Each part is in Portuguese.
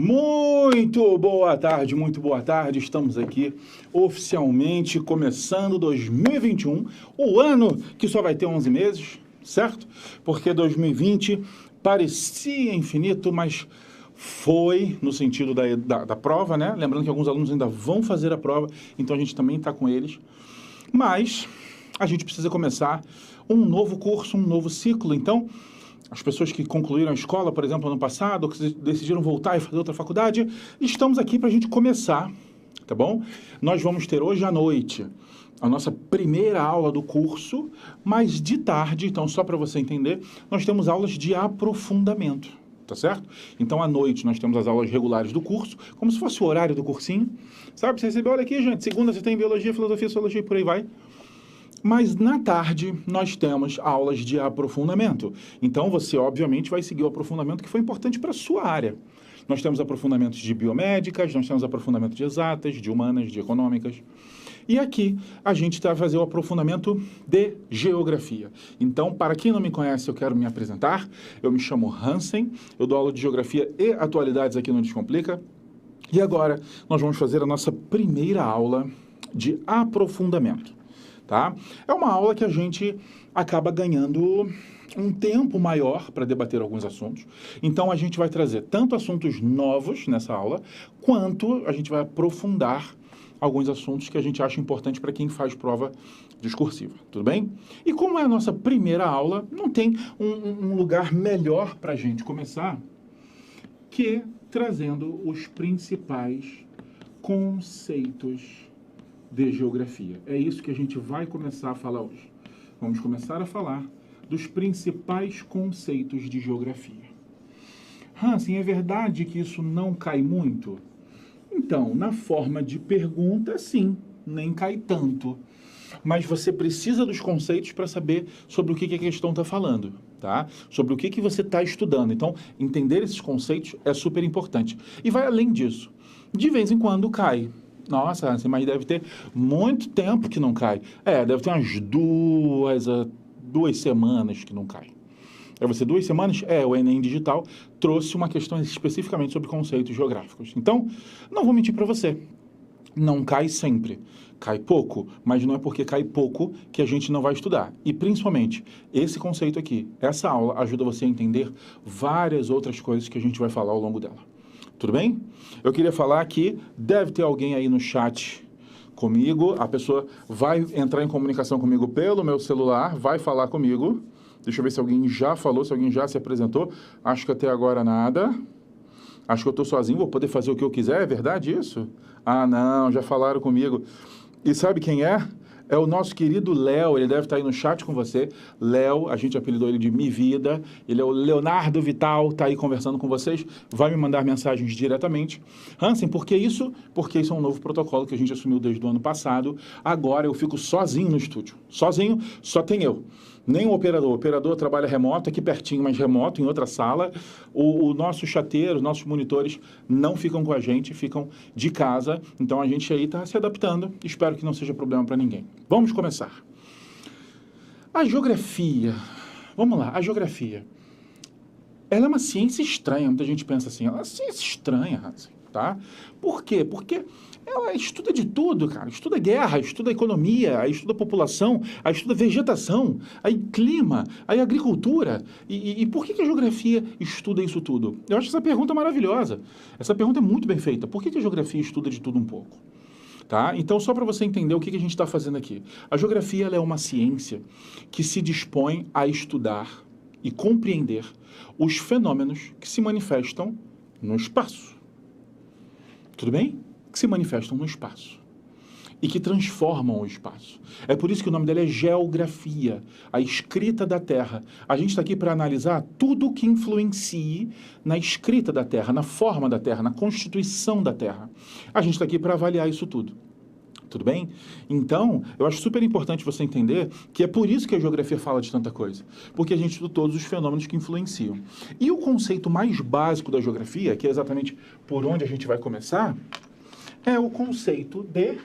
Muito boa tarde, muito boa tarde. Estamos aqui oficialmente começando 2021, o ano que só vai ter 11 meses, certo? Porque 2020 parecia infinito, mas foi no sentido da prova, né? Lembrando que alguns alunos ainda vão fazer a prova, então a gente também está com eles. Mas a gente precisa começar um novo curso, um novo ciclo. Então, as pessoas que concluíram a escola, por exemplo, ano passado, ou que decidiram voltar e fazer outra faculdade, estamos aqui para a gente começar, tá bom? Nós vamos ter hoje à noite a nossa primeira aula do curso, mas de tarde, então só para você entender, nós temos aulas de aprofundamento, tá certo? Então à noite nós temos as aulas regulares do curso, como se fosse o horário do cursinho, sabe? Você recebeu, olha aqui, gente, segunda você tem biologia, filosofia, sociologia e por aí vai. Mas na tarde nós temos aulas de aprofundamento. Então você, obviamente, vai seguir o aprofundamento que foi importante para a sua área. Nós temos aprofundamentos de biomédicas, nós temos aprofundamento de exatas, de humanas, de econômicas. E aqui a gente vai fazer o aprofundamento de geografia. Então, para quem não me conhece, eu quero me apresentar. Eu me chamo Hansen, eu dou aula de geografia e atualidades aqui no Descomplica. E agora nós vamos fazer a nossa primeira aula de aprofundamento. Tá? É uma aula que a gente acaba ganhando um tempo maior para debater alguns assuntos. Então, a gente vai trazer tanto assuntos novos nessa aula, quanto a gente vai aprofundar alguns assuntos que a gente acha importante para quem faz prova discursiva. Tudo bem? E como é a nossa primeira aula, não tem um lugar melhor para a gente começar que trazendo os principais conceitos de geografia. É isso que a gente vai começar a falar hoje. Vamos começar a falar dos principais conceitos de geografia. Hansen, é verdade que isso não cai muito? Então, na forma de pergunta, sim, nem cai tanto. Mas você precisa dos conceitos para saber sobre o que a questão está falando, tá? Sobre o que você está estudando. Então, entender esses conceitos é super importante. E vai além disso. De vez em quando cai. Nossa, mas deve ter muito tempo que não cai. Deve ter umas duas semanas que não cai. Deve ser 2 semanas? O Enem Digital trouxe uma questão especificamente sobre conceitos geográficos. Então, não vou mentir para você. Não cai sempre. Cai pouco, mas não é porque cai pouco que a gente não vai estudar. E, principalmente, esse conceito aqui, essa aula ajuda você a entender várias outras coisas que a gente vai falar ao longo dela. Tudo bem? Eu queria falar que deve ter alguém aí no chat comigo, a pessoa vai entrar em comunicação comigo pelo meu celular, vai falar comigo. Deixa eu ver se alguém já falou, se alguém já se apresentou. Acho que até agora nada. Acho que eu estou sozinho, vou poder fazer o que eu quiser, é verdade isso? Ah, não, já falaram comigo. E sabe quem é? É o nosso querido Léo, ele deve estar aí no chat com você. Léo, a gente apelidou ele de Mi Vida, ele é o Leonardo Vital, está aí conversando com vocês, vai me mandar mensagens diretamente. Hansen, por que isso? Porque isso é um novo protocolo que a gente assumiu desde o ano passado. Agora eu fico sozinho no estúdio. Sozinho, só tem eu. Nem o operador trabalha remoto, aqui pertinho, mas remoto, em outra sala. O nosso chateiro, os nossos monitores não ficam com a gente, ficam de casa. Então a gente aí está se adaptando. Espero que não seja problema para ninguém. Vamos começar. A geografia. Vamos lá, a geografia. Ela é uma ciência estranha, muita gente pensa assim, ela é uma ciência estranha, Hansen, tá? Por quê? Porque ela estuda de tudo, cara. Estuda guerra, estuda economia, aí estuda população, aí estuda vegetação, aí clima, aí agricultura. E por que a geografia estuda isso tudo? Eu acho essa pergunta maravilhosa. Essa pergunta é muito bem feita. Por que a geografia estuda de tudo um pouco? Tá? Então, só para você entender o que a gente está fazendo aqui. A geografia ela é uma ciência que se dispõe a estudar e compreender os fenômenos que se manifestam no espaço. Tudo bem? Que se manifestam no espaço e que transformam o espaço. É por isso que o nome dela é geografia, a escrita da Terra. A gente está aqui para analisar tudo que influencie na escrita da Terra, na forma da Terra, na constituição da Terra. A gente está aqui para avaliar isso tudo. Tudo bem? Então, eu acho super importante você entender que é por isso que a geografia fala de tanta coisa. Porque a gente estuda todos os fenômenos que influenciam. E o conceito mais básico da geografia, que é exatamente por onde a gente vai começar, é o conceito de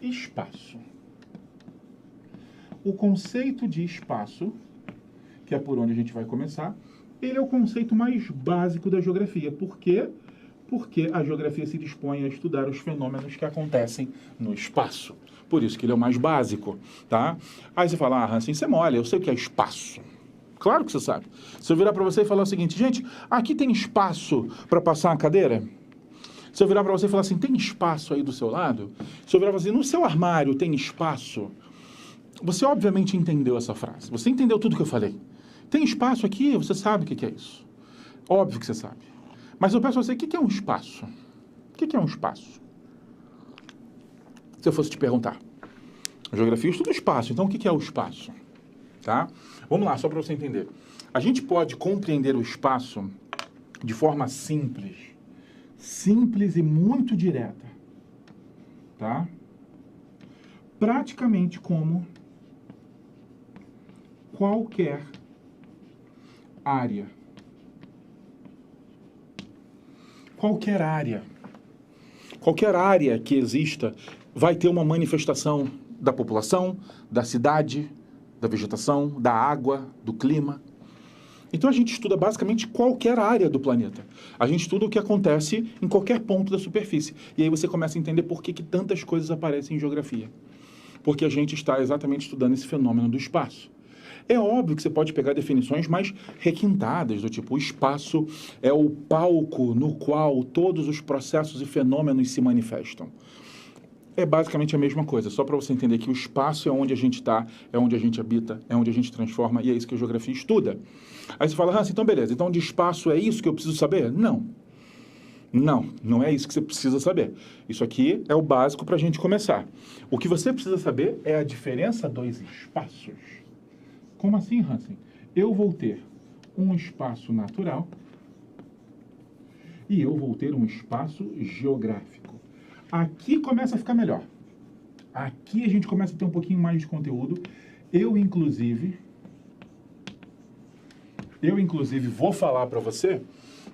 espaço. O conceito de espaço, que é por onde a gente vai começar, ele é o conceito mais básico da geografia. Por quê? Porque a geografia se dispõe a estudar os fenômenos que acontecem no espaço. Por isso que ele é o mais básico, tá? Aí você fala, Hansen, você é mole, eu sei o que é espaço. Claro que você sabe. Se eu virar para você e falar o seguinte, gente, aqui tem espaço para passar uma cadeira? Se eu virar para você e falar assim, tem espaço aí do seu lado? Se eu virar para você, no seu armário tem espaço? Você obviamente entendeu essa frase. Você entendeu tudo que eu falei. Tem espaço aqui? Você sabe o que é isso. Óbvio que você sabe. Mas eu peço a você, o que é um espaço? O que é um espaço? Se eu fosse te perguntar. A geografia estuda o espaço, então o que é o espaço? Tá? Vamos lá, só para você entender. A gente pode compreender o espaço de forma simples. Simples e muito direta. Tá? Praticamente como qualquer área. Qualquer área. Qualquer área que exista vai ter uma manifestação da população, da cidade, da vegetação, da água, do clima. Então a gente estuda basicamente qualquer área do planeta. A gente estuda o que acontece em qualquer ponto da superfície. E aí você começa a entender por que tantas coisas aparecem em geografia. Porque a gente está exatamente estudando esse fenômeno do espaço. É óbvio que você pode pegar definições mais requintadas, do tipo, o espaço é o palco no qual todos os processos e fenômenos se manifestam. É basicamente a mesma coisa, só para você entender que o espaço é onde a gente está, é onde a gente habita, é onde a gente transforma, e é isso que a geografia estuda. Aí você fala, então beleza, então de espaço é isso que eu preciso saber? Não. Não é isso que você precisa saber. Isso aqui é o básico para a gente começar. O que você precisa saber é a diferença dos espaços. Como assim, Hansen? Eu vou ter um espaço natural e eu vou ter um espaço geográfico. Aqui começa a ficar melhor. Aqui a gente começa a ter um pouquinho mais de conteúdo. Eu, inclusive, vou falar para você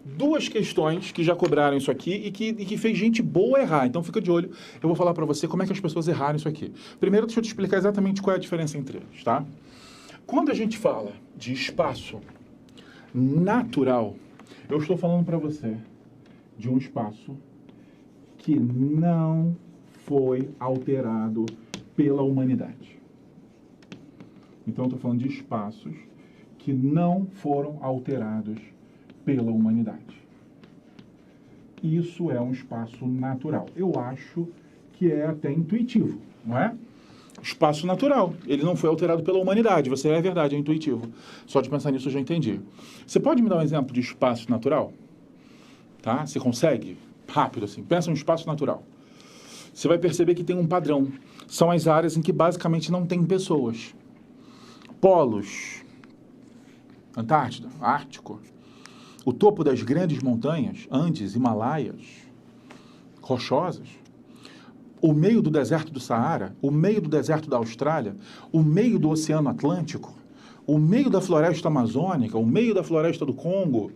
duas questões que já cobraram isso aqui e que fez gente boa errar. Então fica de olho. Eu vou falar para você como é que as pessoas erraram isso aqui. Primeiro, deixa eu te explicar exatamente qual é a diferença entre eles, tá? Quando a gente fala de espaço natural, eu estou falando para você de um espaço que não foi alterado pela humanidade. Então, eu estou falando de espaços que não foram alterados pela humanidade. Isso é um espaço natural. Eu acho que é até intuitivo, não é? Espaço natural. Ele não foi alterado pela humanidade. Você é verdade, é intuitivo. Só de pensar nisso eu já entendi. Você pode me dar um exemplo de espaço natural? Tá? Você consegue? Rápido assim. Pensa em um espaço natural. Você vai perceber que tem um padrão. São as áreas em que basicamente não tem pessoas. Polos. Antártida, Ártico. O topo das grandes montanhas, Andes, Himalaias, rochosas. O meio do deserto do Saara, o meio do deserto da Austrália, o meio do Oceano Atlântico, o meio da floresta amazônica, o meio da floresta do Congo.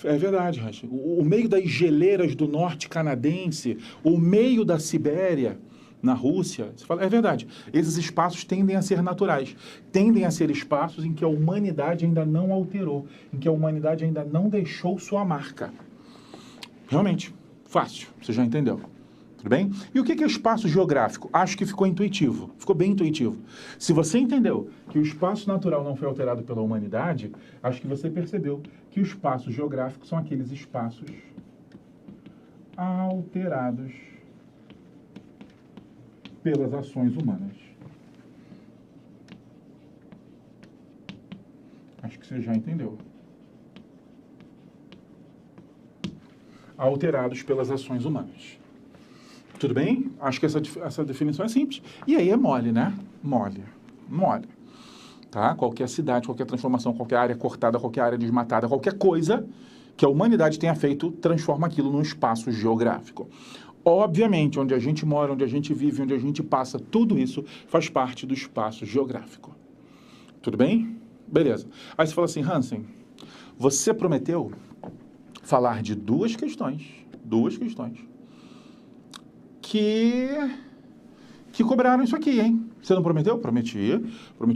É verdade, Racha. O meio das geleiras do norte canadense, o meio da Sibéria, na Rússia. Você fala, é verdade. Esses espaços tendem a ser naturais. Tendem a ser espaços em que a humanidade ainda não alterou, em que a humanidade ainda não deixou sua marca. Realmente, fácil. Você já entendeu. Tudo bem? E o que é espaço geográfico? Acho que ficou intuitivo. Ficou bem intuitivo. Se você entendeu que o espaço natural não foi alterado pela humanidade, acho que você percebeu que o espaço geográfico são aqueles espaços alterados pelas ações humanas. Acho que você já entendeu. Alterados pelas ações humanas. Tudo bem? Acho que essa definição é simples. E aí é mole, né? Mole. Tá? Qualquer cidade, qualquer transformação, qualquer área cortada, qualquer área desmatada, qualquer coisa que a humanidade tenha feito, transforma aquilo num espaço geográfico. Obviamente, onde a gente mora, onde a gente vive, onde a gente passa, tudo isso faz parte do espaço geográfico. Tudo bem? Beleza. Aí você fala assim, Hansen, você prometeu falar de duas questões que cobraram isso aqui, hein? Você não prometeu? Prometi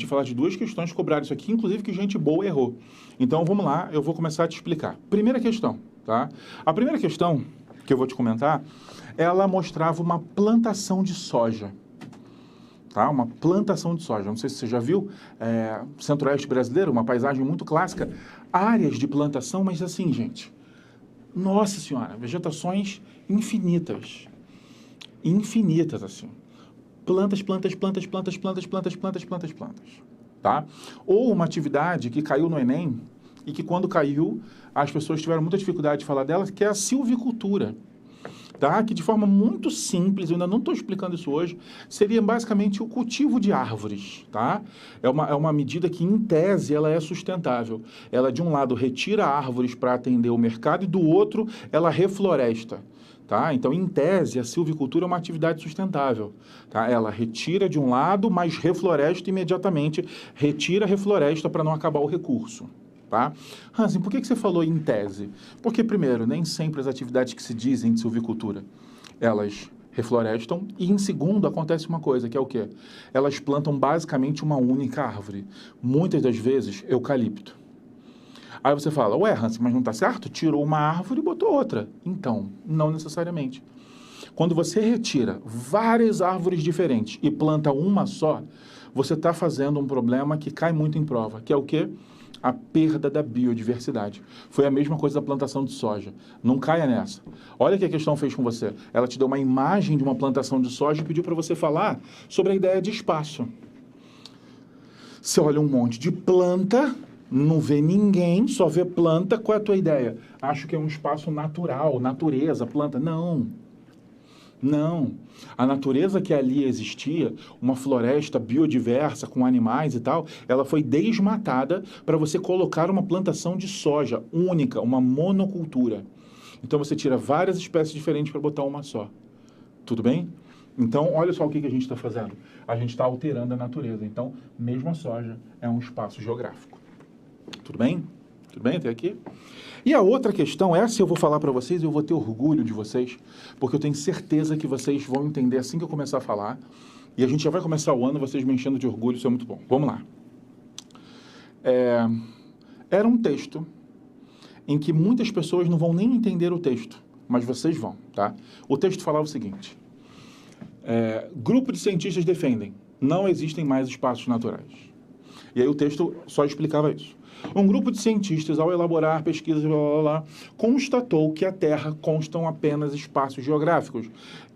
falar de duas questões que cobraram isso aqui, inclusive que gente boa errou. Então, vamos lá, eu vou começar a te explicar. Primeira questão. tá? A primeira questão que eu vou te comentar, ela mostrava uma plantação de soja. Tá? Uma plantação de soja. Não sei se você já viu, centro-oeste brasileiro, uma paisagem muito clássica, áreas de plantação, mas assim, gente, nossa senhora, vegetações infinitas. Infinitas, assim. Plantas, plantas, plantas, plantas, plantas, plantas, plantas, plantas, plantas. Tá? Ou uma atividade que caiu no Enem e que quando caiu, as pessoas tiveram muita dificuldade de falar dela, que é a silvicultura. Tá? Que de forma muito simples, eu ainda não estou explicando isso hoje, seria basicamente o cultivo de árvores. Tá? É uma medida que, em tese, ela é sustentável. Ela, de um lado, retira árvores para atender o mercado e, do outro, ela refloresta. Tá? Então, em tese, a silvicultura é uma atividade sustentável. Tá? Ela retira de um lado, mas refloresta imediatamente, retira, refloresta para não acabar o recurso. Tá? Hansen, por que você falou em tese? Porque, primeiro, nem sempre as atividades que se dizem de silvicultura, elas reflorestam, e em segundo, acontece uma coisa, que é o quê? Elas plantam basicamente uma única árvore, muitas das vezes eucalipto. Aí você fala, ué, Hansen, mas não está certo? Tirou uma árvore e botou outra. Então, não necessariamente. Quando você retira várias árvores diferentes e planta uma só, você está fazendo um problema que cai muito em prova, que é o quê? A perda da biodiversidade. Foi a mesma coisa da plantação de soja. Não caia nessa. Olha o que a questão fez com você. Ela te deu uma imagem de uma plantação de soja e pediu para você falar sobre a ideia de espaço. Você olha um monte de planta, não vê ninguém, só vê planta. Qual é a tua ideia? Acho que é um espaço natural, natureza, planta. Não. Não. A natureza que ali existia, uma floresta biodiversa com animais e tal, ela foi desmatada para você colocar uma plantação de soja única, uma monocultura. Então você tira várias espécies diferentes para botar uma só. Tudo bem? Então, olha só o que a gente está fazendo. A gente está alterando a natureza. Então, mesmo a soja é um espaço geográfico. Tudo bem? Tudo bem até aqui? E a outra questão, essa eu vou falar para vocês e eu vou ter orgulho de vocês, porque eu tenho certeza que vocês vão entender assim que eu começar a falar. E a gente já vai começar o ano, vocês me enchendo de orgulho, isso é muito bom. Vamos lá. Era um texto em que muitas pessoas não vão nem entender o texto, mas vocês vão, tá? O texto falava o seguinte. Grupo de cientistas defendem, não existem mais espaços naturais. E aí o texto só explicava isso. Um grupo de cientistas, ao elaborar pesquisas, constatou que a Terra constam apenas espaços geográficos.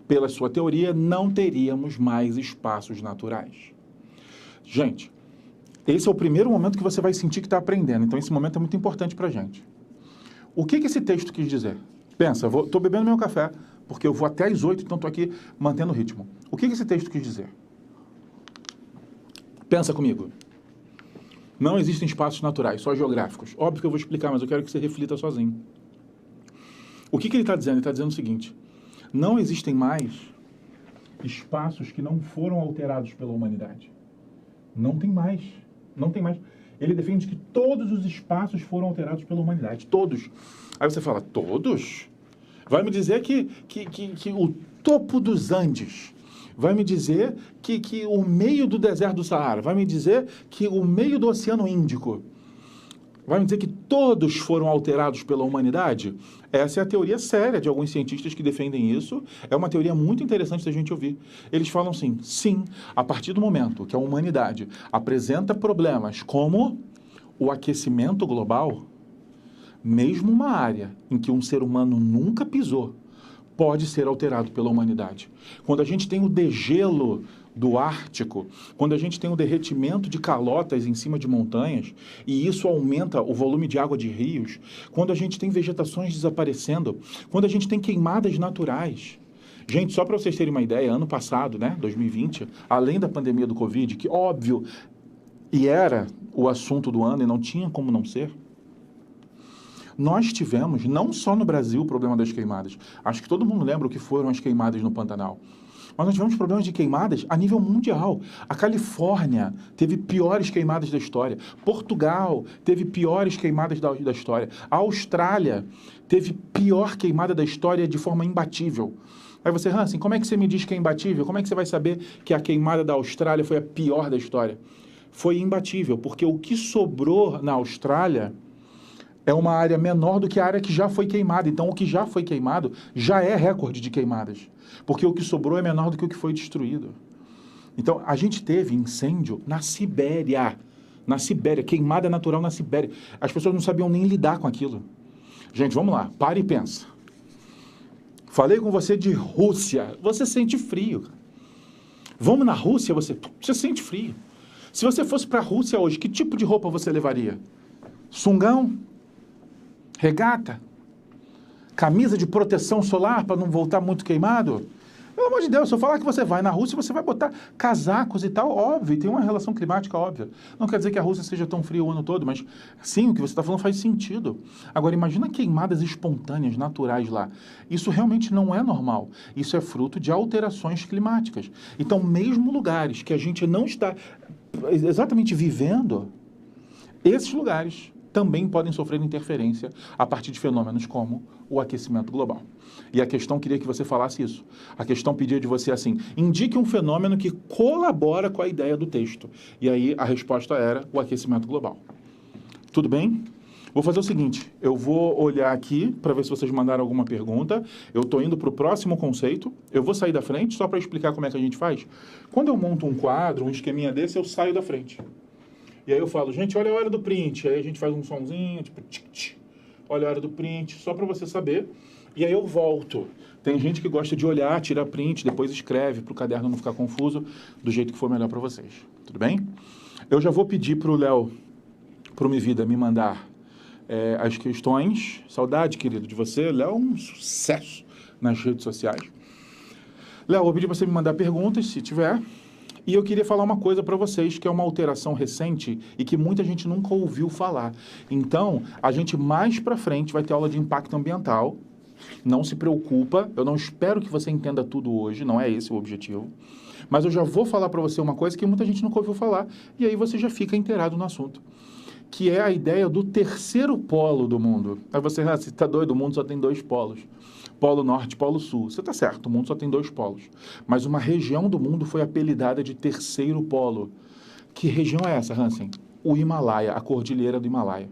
Pela sua teoria, não teríamos mais espaços naturais. Gente, esse é o primeiro momento que você vai sentir que está aprendendo. Então, esse momento é muito importante para a gente. O que esse texto quis dizer? Pensa, estou bebendo meu café, porque eu vou até às 8, então estou aqui mantendo o ritmo. O que esse texto quis dizer? Pensa comigo. Não existem espaços naturais, só geográficos. Óbvio que eu vou explicar, mas eu quero que você reflita sozinho. O que ele está dizendo? Ele está dizendo o seguinte, não existem mais espaços que não foram alterados pela humanidade. Não tem mais. Não tem mais. Ele defende que todos os espaços foram alterados pela humanidade. Todos. Aí você fala, todos? Vai me dizer que o topo dos Andes... Vai me dizer que o meio do deserto do Saara, vai me dizer que o meio do Oceano Índico, vai me dizer que todos foram alterados pela humanidade? Essa é a teoria séria de alguns cientistas que defendem isso. É uma teoria muito interessante da gente ouvir. Eles falam assim, sim, a partir do momento que a humanidade apresenta problemas como o aquecimento global, mesmo uma área em que um ser humano nunca pisou, pode ser alterado pela humanidade. Quando a gente tem o degelo do Ártico, quando a gente tem o derretimento de calotas em cima de montanhas, e isso aumenta o volume de água de rios, quando a gente tem vegetações desaparecendo, quando a gente tem queimadas naturais. Gente, só para vocês terem uma ideia, ano passado, 2020, além da pandemia do Covid, que óbvio, e era o assunto do ano e não tinha como não ser, nós tivemos, não só no Brasil, o problema das queimadas. Acho que todo mundo lembra o que foram as queimadas no Pantanal. Mas nós tivemos problemas de queimadas a nível mundial. A Califórnia teve piores queimadas da história. Portugal teve piores queimadas da história. A Austrália teve pior queimada da história de forma imbatível. Aí você, Hansen, como é que você me diz que é imbatível? Como é que você vai saber que a queimada da Austrália foi a pior da história? Foi imbatível, porque o que sobrou na Austrália é uma área menor do que a área que já foi queimada. Então, o que já foi queimado já é recorde de queimadas, porque o que sobrou é menor do que o que foi destruído. Então, a gente teve incêndio na Sibéria. Na Sibéria, queimada natural na Sibéria. As pessoas não sabiam nem lidar com aquilo. Gente, vamos lá, para e pensa. Falei com você de Rússia, você sente frio. Vamos na Rússia, você sente frio. Se você fosse para a Rússia hoje, que tipo de roupa você levaria? Sungão? Regata? Camisa de proteção solar para não voltar muito queimado? Pelo amor de Deus, se eu falar que você vai na Rússia, você vai botar casacos e tal, óbvio, tem uma relação climática óbvia. Não quer dizer que a Rússia seja tão fria o ano todo, mas sim, o que você está falando faz sentido. Agora, imagina queimadas espontâneas, naturais lá. Isso realmente não é normal. Isso é fruto de alterações climáticas. Então, mesmo lugares que a gente não está exatamente vivendo, esses lugares também podem sofrer interferência a partir de fenômenos como o aquecimento global. E a questão queria que você falasse isso. A questão pedia de você assim, indique um fenômeno que colabora com a ideia do texto. E aí a resposta era o aquecimento global. Tudo bem? Vou fazer o seguinte, eu vou olhar aqui para ver se vocês mandaram alguma pergunta. Eu estou indo para o próximo conceito. Eu vou sair da frente só para explicar como é que a gente faz. Quando eu monto um quadro, um esqueminha desse, eu saio da frente. E aí eu falo, gente, olha a hora do print. Aí a gente faz um sonzinho, tipo, tch, olha a hora do print, só para você saber. E aí eu volto. Tem gente que gosta de olhar, tira print, depois escreve, para o caderno não ficar confuso, do jeito que for melhor para vocês. Tudo bem? Eu já vou pedir para o Léo, para o Me Vida, me mandar as questões. Saudade, querido, de você. Léo é um sucesso nas redes sociais. Léo, vou pedir para você me mandar perguntas, se tiver. E eu queria falar uma coisa para vocês, que é uma alteração recente e que muita gente nunca ouviu falar. Então, a gente mais para frente vai ter aula de impacto ambiental. Não se preocupa, eu não espero que você entenda tudo hoje, não é esse o objetivo. Mas eu já vou falar para você uma coisa que muita gente nunca ouviu falar, e aí você já fica inteirado no assunto. Que é a ideia do terceiro polo do mundo. Aí você está doido, o mundo só tem 2 polos. Polo Norte e Polo Sul. Você está certo, o mundo só tem 2 polos. Mas uma região do mundo foi apelidada de terceiro polo. Que região é essa, Hansen? O Himalaia, a cordilheira do Himalaia.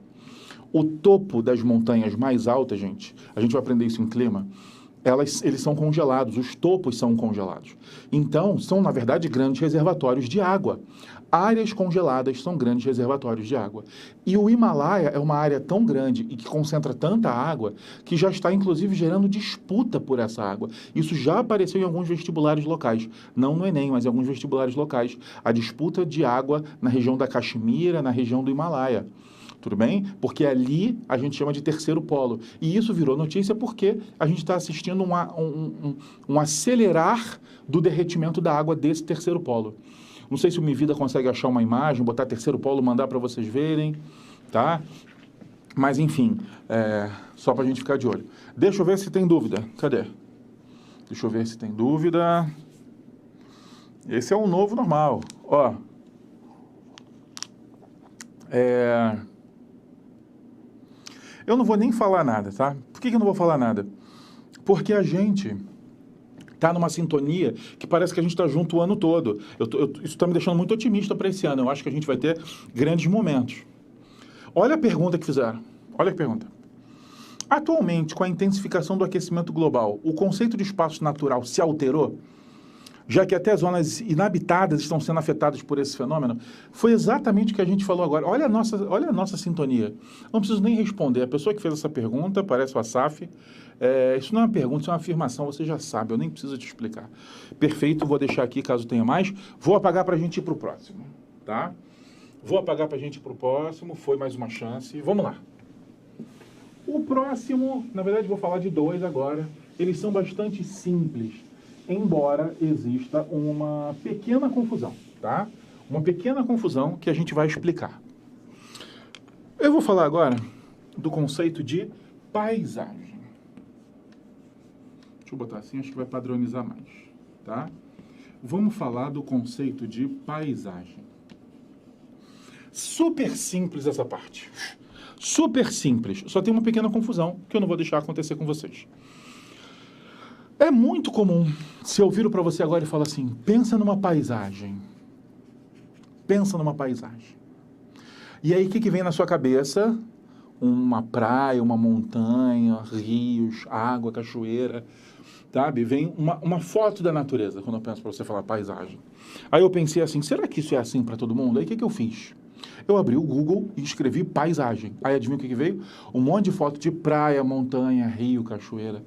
O topo das montanhas mais altas, gente, a gente vai aprender isso em clima, eles são congelados, os topos são congelados. Então, são, na verdade, grandes reservatórios de água. Áreas congeladas são grandes reservatórios de água. E o Himalaia é uma área tão grande e que concentra tanta água que já está, inclusive, gerando disputa por essa água. Isso já apareceu em alguns vestibulares locais. Não no Enem, mas em alguns vestibulares locais. A disputa de água na região da Caxemira, na região do Himalaia. Tudo bem? Porque ali a gente chama de terceiro polo. E isso virou notícia porque a gente está assistindo um acelerar do derretimento da água desse terceiro polo. Não sei se o Me Vida consegue achar uma imagem, botar terceiro polo, mandar para vocês verem, tá? Mas, enfim, só para a gente ficar de olho. Deixa eu ver se tem dúvida. Cadê? Deixa eu ver se tem dúvida. Esse é o novo normal. Ó. Eu não vou nem falar nada, tá? Por que eu não vou falar nada? Porque a gente está numa sintonia que parece que a gente está junto o ano todo. Isso está me deixando muito otimista para esse ano. Eu acho que a gente vai ter grandes momentos. Olha a pergunta que fizeram. Olha a pergunta. Atualmente, com a intensificação do aquecimento global, o conceito de espaço natural se alterou? Já que até zonas inabitadas estão sendo afetadas por esse fenômeno, foi exatamente o que a gente falou agora. Olha a nossa sintonia. Não preciso nem responder. A pessoa que fez essa pergunta, parece o Asaf, isso não é uma pergunta, isso é uma afirmação, você já sabe, eu nem preciso te explicar. Perfeito, vou deixar aqui caso tenha mais. Vou apagar para a gente ir para o próximo, tá? Vou apagar para a gente ir para o próximo, foi mais uma chance. Vamos lá. O próximo, na verdade vou falar de 2 agora, eles são bastante simples, embora exista uma pequena confusão, tá? Uma pequena confusão que a gente vai explicar. Eu vou falar agora do conceito de paisagem. Deixa eu botar assim, acho que vai padronizar mais, tá? Vamos falar do conceito de paisagem. Super simples essa parte. Super simples. Só tem uma pequena confusão que eu não vou deixar acontecer com vocês. É muito comum, se eu viro para você agora e falo assim, pensa numa paisagem. Pensa numa paisagem. E aí, o que vem na sua cabeça? uma praia, uma montanha, rios, água, cachoeira, sabe? Vem uma foto da natureza, quando eu penso para você falar paisagem. Aí eu pensei assim, será que isso é assim para todo mundo? Aí o que eu fiz? Eu abri o Google e escrevi paisagem. Aí adivinha o que veio? Um monte de foto de praia, montanha, rio, cachoeira.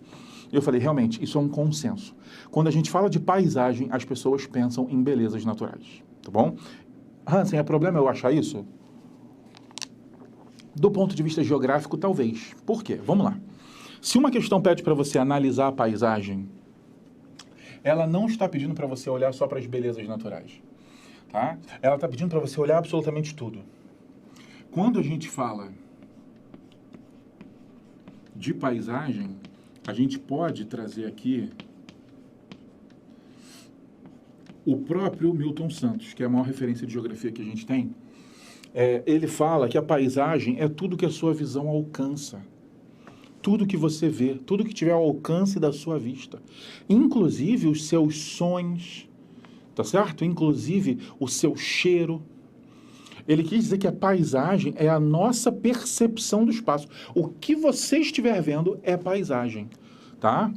Eu falei, realmente, isso é um consenso. Quando a gente fala de paisagem, as pessoas pensam em belezas naturais, tá bom? Hansen, é problema eu achar isso? Do ponto de vista geográfico, talvez. Por quê? Vamos lá. Se uma questão pede para você analisar a paisagem, ela não está pedindo para você olhar só para as belezas naturais, tá? Ela está pedindo para você olhar absolutamente tudo. Quando a gente fala de paisagem, a gente pode trazer aqui o próprio Milton Santos, que é a maior referência de geografia que a gente tem. Ele fala que a paisagem é tudo que a sua visão alcança. Tudo que você vê, tudo que tiver ao alcance da sua vista. Inclusive os seus sons, tá certo? Inclusive o seu cheiro. Ele quis dizer que a paisagem é a nossa percepção do espaço. O que você estiver vendo é paisagem, tá?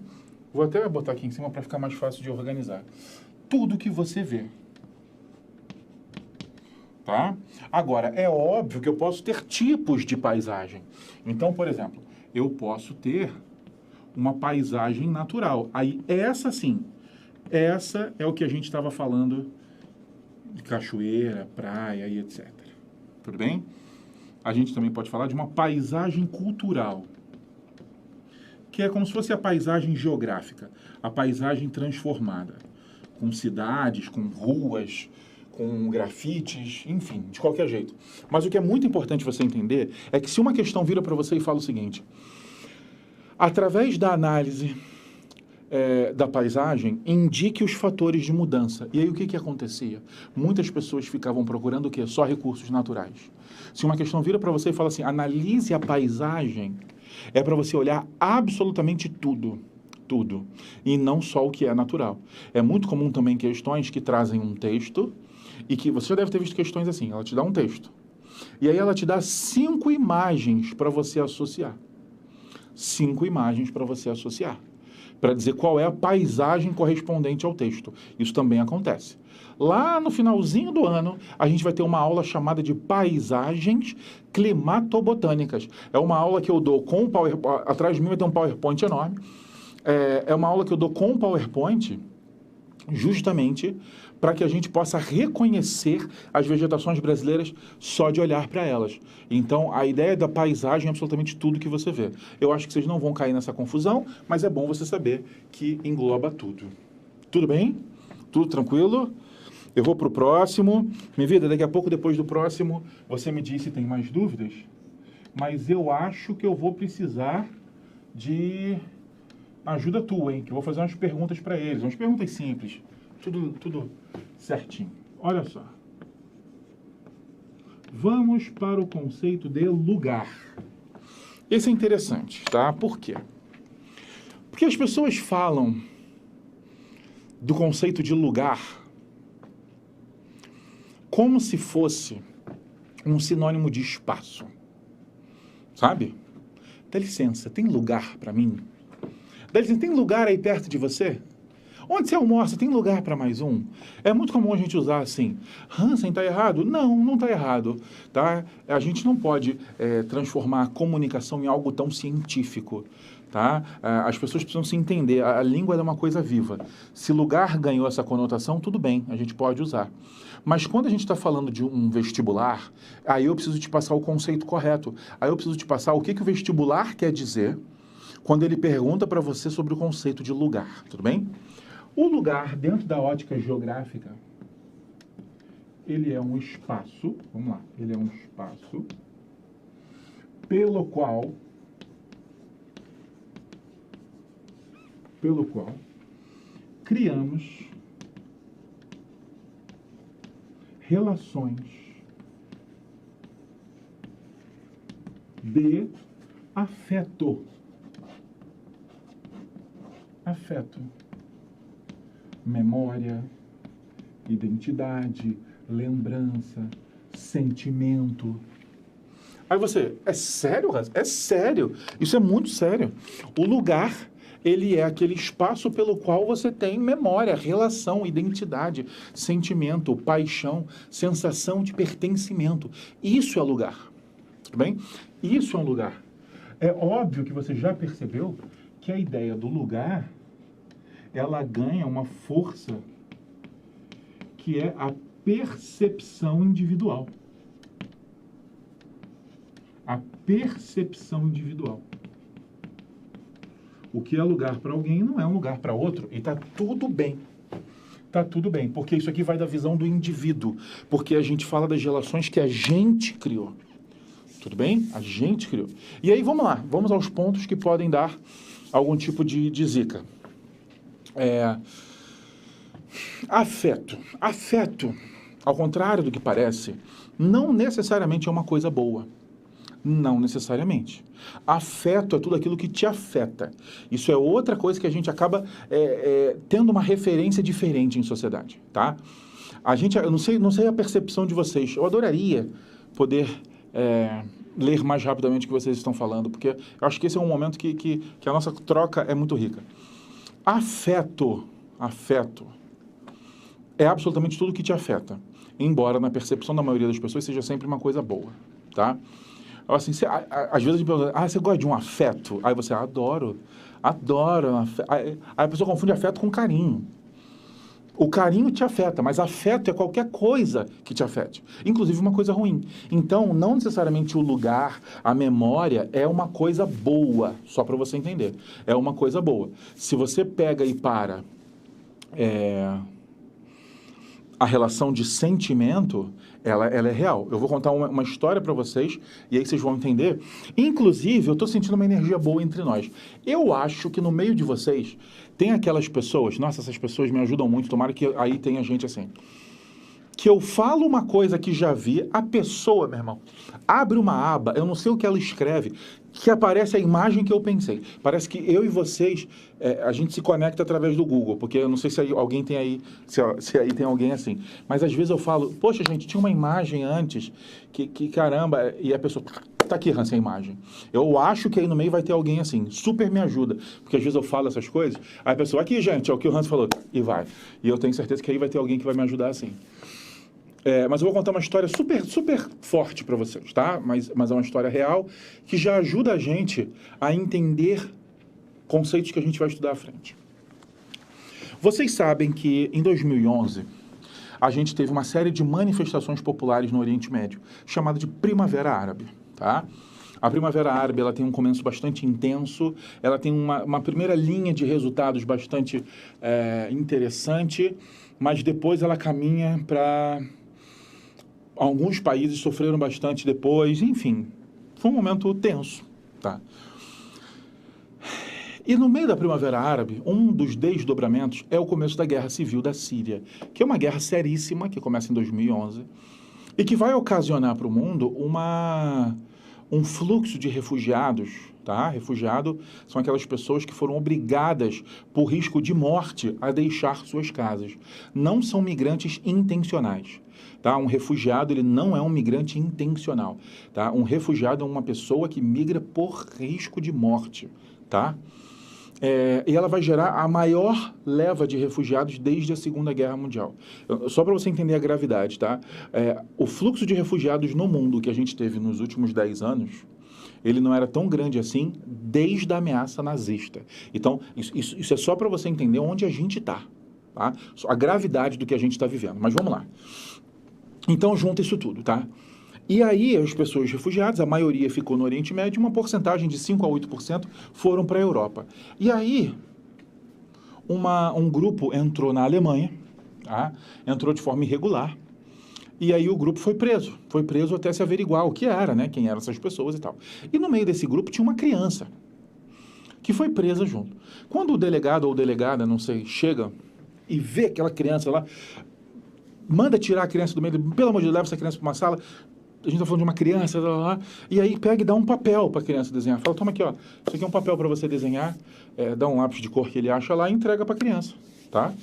Vou até botar aqui em cima para ficar mais fácil de organizar. Tudo que você vê. Tá? Agora, é óbvio que eu posso ter tipos de paisagem. Então, por exemplo, eu posso ter uma paisagem natural. Aí, essa sim, essa é o que a gente estava falando de cachoeira, praia e etc. Tudo bem? A gente também pode falar de uma paisagem cultural, que é como se fosse a paisagem geográfica, a paisagem transformada, com cidades, com ruas, com grafites, enfim, de qualquer jeito. Mas o que é muito importante você entender é que se uma questão vira para você e fala o seguinte, através da análise da paisagem, indique os fatores de mudança. E aí o que acontecia? Muitas pessoas ficavam procurando o quê? Só recursos naturais. Se uma questão vira para você e fala assim, analise a paisagem, é para você olhar absolutamente tudo. Tudo. E não só o que é natural. É muito comum também questões que trazem um texto e que você já deve ter visto questões assim, ela te dá um texto. E aí ela te dá 5 imagens para você associar. 5 imagens para você associar. Para dizer qual é a paisagem correspondente ao texto. Isso também acontece. Lá no finalzinho do ano, a gente vai ter uma aula chamada de paisagens climatobotânicas. É uma aula que eu dou com o PowerPoint, atrás de mim vai ter um PowerPoint enorme. É uma aula que eu dou com o PowerPoint, justamente para que a gente possa reconhecer as vegetações brasileiras só de olhar para elas. Então, a ideia da paisagem é absolutamente tudo que você vê. Eu acho que vocês não vão cair nessa confusão, mas é bom você saber que engloba tudo. Tudo bem? Tudo tranquilo? Eu vou para o próximo. Minha vida, daqui a pouco, depois do próximo, você me diz se tem mais dúvidas, mas eu acho que eu vou precisar de ajuda tua, hein? Que eu vou fazer umas perguntas para eles, umas perguntas simples. Tudo certinho. Olha só. Vamos para o conceito de lugar. Esse é interessante, tá? Por quê? Porque as pessoas falam do conceito de lugar como se fosse um sinônimo de espaço. Sabe? Dá licença, tem lugar para mim? Dá licença, tem lugar aí perto de você? Onde você almoça, tem lugar para mais um? É muito comum a gente usar assim, Hansen, está errado? Não, não está errado. Tá? A gente não pode transformar a comunicação em algo tão científico. Tá? As pessoas precisam se entender, a língua é uma coisa viva. Se lugar ganhou essa conotação, tudo bem, a gente pode usar. Mas quando a gente está falando de um vestibular, aí eu preciso te passar o conceito correto. Aí eu preciso te passar o que o vestibular quer dizer quando ele pergunta para você sobre o conceito de lugar, tudo bem? O lugar, dentro da ótica geográfica, ele é um espaço, vamos lá, ele é um espaço pelo qual criamos relações de afeto. Afeto. Memória, identidade, lembrança, sentimento. Aí você, é sério, Hans? É sério. Isso é muito sério. O lugar, ele é aquele espaço pelo qual você tem memória, relação, identidade, sentimento, paixão, sensação de pertencimento. Isso é lugar. Tudo bem? Isso é um lugar. É óbvio que você já percebeu que a ideia do lugar, ela ganha uma força que é a percepção individual. A percepção individual. O que é lugar para alguém não é um lugar para outro. E tá tudo bem. Tá tudo bem. Porque isso aqui vai da visão do indivíduo. Porque a gente fala das relações que a gente criou. Tudo bem? A gente criou. E aí, vamos lá. Vamos aos pontos que podem dar algum tipo de zica. Afeto. Afeto, ao contrário do que parece, não necessariamente é uma coisa boa. Não necessariamente. Afeto é tudo aquilo que te afeta. Isso é outra coisa que a gente acaba tendo uma referência diferente em sociedade, tá? Eu não sei a percepção de vocês. Eu adoraria poder ler mais rapidamente o que vocês estão falando, porque eu acho que esse é um momento que a nossa troca é muito rica. Afeto é absolutamente tudo que te afeta, embora na percepção da maioria das pessoas seja sempre uma coisa boa, tá? Assim, às vezes a gente pergunta, você gosta de um afeto? Aí você, adoro. Aí a pessoa confunde afeto com carinho. O carinho te afeta, mas afeto é qualquer coisa que te afete, inclusive uma coisa ruim. Então, não necessariamente o lugar, a memória é uma coisa boa, só para você entender. É uma coisa boa. Se você pega e para a relação de sentimento, ela é real. Eu vou contar uma história para vocês e aí vocês vão entender. Inclusive, eu estou sentindo uma energia boa entre nós. Eu acho que no meio de vocês tem aquelas pessoas, nossa, essas pessoas me ajudam muito, tomara que aí tenha gente assim, que eu falo uma coisa que já vi, a pessoa, meu irmão, abre uma aba, eu não sei o que ela escreve, que aparece a imagem que eu pensei. Parece que eu e vocês, a gente se conecta através do Google, porque eu não sei se aí alguém tem aí, se aí tem alguém assim. Mas às vezes eu falo, poxa, gente, tinha uma imagem antes, que caramba, e a pessoa, tá aqui, Hans, a imagem. Eu acho que aí no meio vai ter alguém assim, super me ajuda, porque às vezes eu falo essas coisas, aí a pessoa, aqui, gente, é o que o Hans falou, e vai. E eu tenho certeza que aí vai ter alguém que vai me ajudar assim. Mas eu vou contar uma história super, super forte para vocês, tá? Mas é uma história real que já ajuda a gente a entender conceitos que a gente vai estudar à frente. Vocês sabem que em 2011 a gente teve uma série de manifestações populares no Oriente Médio, chamada de Primavera Árabe, tá? A Primavera Árabe, ela tem um começo bastante intenso, ela tem uma primeira linha de resultados bastante interessante, mas depois ela caminha para... Alguns países sofreram bastante depois, enfim, foi um momento tenso, tá? E no meio da Primavera Árabe, um dos desdobramentos é o começo da Guerra Civil da Síria, que é uma guerra seríssima, que começa em 2011, e que vai ocasionar para o mundo um fluxo de refugiados, tá? Refugiado são aquelas pessoas que foram obrigadas, por risco de morte, a deixar suas casas. Não são migrantes intencionais. Tá? Um refugiado, ele não é um migrante intencional. Tá? Um refugiado é uma pessoa que migra por risco de morte. Tá? E ela vai gerar a maior leva de refugiados desde a Segunda Guerra Mundial. Só para você entender a gravidade, tá? O fluxo de refugiados no mundo que a gente teve nos últimos 10 anos, ele não era tão grande assim desde a ameaça nazista. Então, isso é só para você entender onde a gente está. Tá? A gravidade do que a gente está vivendo. Mas vamos lá. Então, junta isso tudo, tá? E aí, as pessoas refugiadas, a maioria ficou no Oriente Médio, uma porcentagem de 5 a 8% foram para a Europa. E aí, um grupo entrou na Alemanha, tá? Entrou de forma irregular, e aí o grupo foi preso até se averiguar o que era, né? Quem eram essas pessoas e tal. E no meio desse grupo tinha uma criança, que foi presa junto. Quando o delegado ou delegada, não sei, chega e vê aquela criança lá, manda tirar a criança do meio, pelo amor de Deus, leva essa criança para uma sala, a gente está falando de uma criança, lá, e aí pega e dá um papel para a criança desenhar. Fala, toma aqui, ó, isso aqui é um papel para você desenhar, dá um lápis de cor que ele acha lá e entrega para a criança, tá?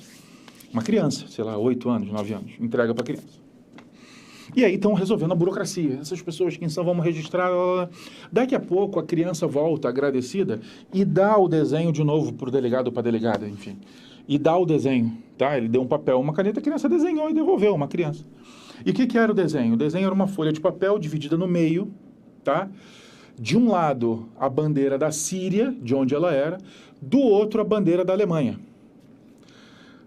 Uma criança, sei lá, 8 anos, 9 anos, entrega para a criança. E aí estão resolvendo a burocracia. Essas pessoas quem são, vamos registrar. Daqui a pouco a criança volta agradecida e dá o desenho de novo para o delegado ou para a delegada, enfim. E dá o desenho, tá? Ele deu um papel, uma caneta, a criança desenhou e devolveu, uma criança. E o que era o desenho? O desenho era uma folha de papel dividida no meio, tá? De um lado, a bandeira da Síria, de onde ela era, do outro, a bandeira da Alemanha.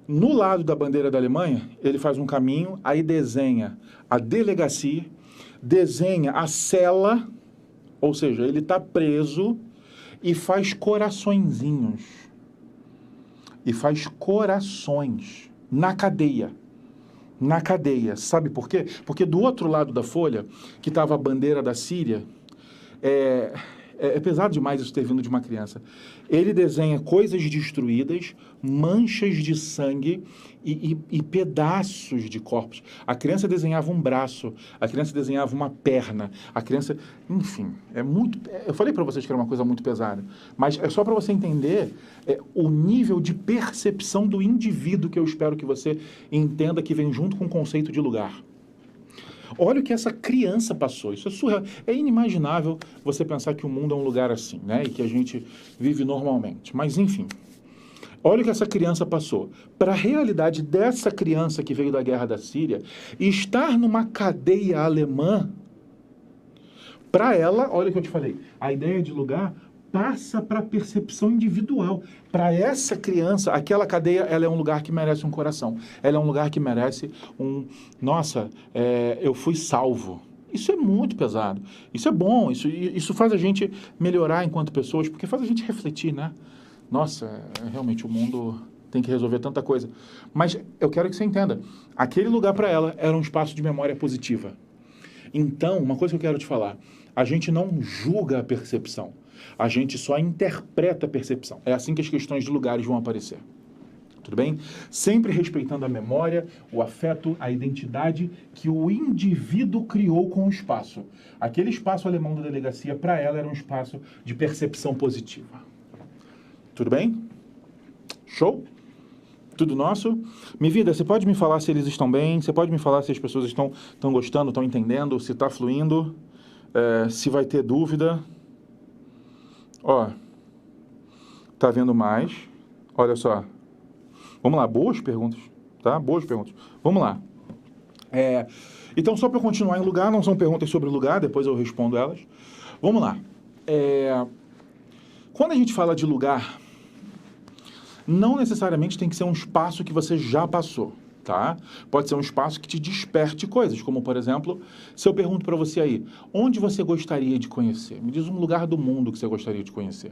No lado da bandeira da Alemanha, ele faz um caminho, aí desenha a delegacia, desenha a cela, ou seja, ele está preso e faz coraçõezinhos. E faz corações na cadeia. Na cadeia. Sabe por quê? Porque do outro lado da folha, que estava a bandeira da Síria, é pesado demais isso ter vindo de uma criança. Ele desenha coisas destruídas, manchas de sangue e pedaços de corpos. A criança desenhava um braço, a criança desenhava uma perna, a criança... Enfim, é muito... Eu falei para vocês que era uma coisa muito pesada, mas é só para você entender o nível de percepção do indivíduo que eu espero que você entenda que vem junto com o conceito de lugar. Olha o que essa criança passou. Isso é surreal. É inimaginável você pensar que o mundo é um lugar assim, né? E que a gente vive normalmente. Mas, enfim, olha o que essa criança passou. Para a realidade dessa criança que veio da guerra da Síria, estar numa cadeia alemã, para ela, olha o que eu te falei, a ideia de lugar passa para a percepção individual. Para essa criança, aquela cadeia, ela é um lugar que merece um coração. Ela é um lugar que merece nossa, eu fui salvo. Isso é muito pesado. Isso é bom, isso faz a gente melhorar enquanto pessoas, porque faz a gente refletir, né? Nossa, realmente o mundo tem que resolver tanta coisa. Mas eu quero que você entenda, aquele lugar para ela era um espaço de memória positiva. Então, uma coisa que eu quero te falar, a gente não julga a percepção. A gente só interpreta a percepção. É assim que as questões de lugares vão aparecer. Tudo bem? Sempre respeitando a memória, o afeto, a identidade que o indivíduo criou com o espaço. Aquele espaço alemão da delegacia, para ela, era um espaço de percepção positiva. Tudo bem? Show? Tudo nosso? Minha vida, você pode me falar se eles estão bem? Você pode me falar se as pessoas estão gostando, estão entendendo, se está fluindo? Se vai ter dúvida? Ó, tá vendo mais? Olha só. Vamos lá, boas perguntas, tá? Boas perguntas. Vamos lá. Então, só para eu continuar em lugar, não são perguntas sobre lugar, depois eu respondo elas. Vamos lá. Quando a gente fala de lugar, não necessariamente tem que ser um espaço que você já passou, tá? Pode ser um espaço que te desperte coisas, como, por exemplo, se eu pergunto para você aí, onde você gostaria de conhecer? Me diz um lugar do mundo que você gostaria de conhecer.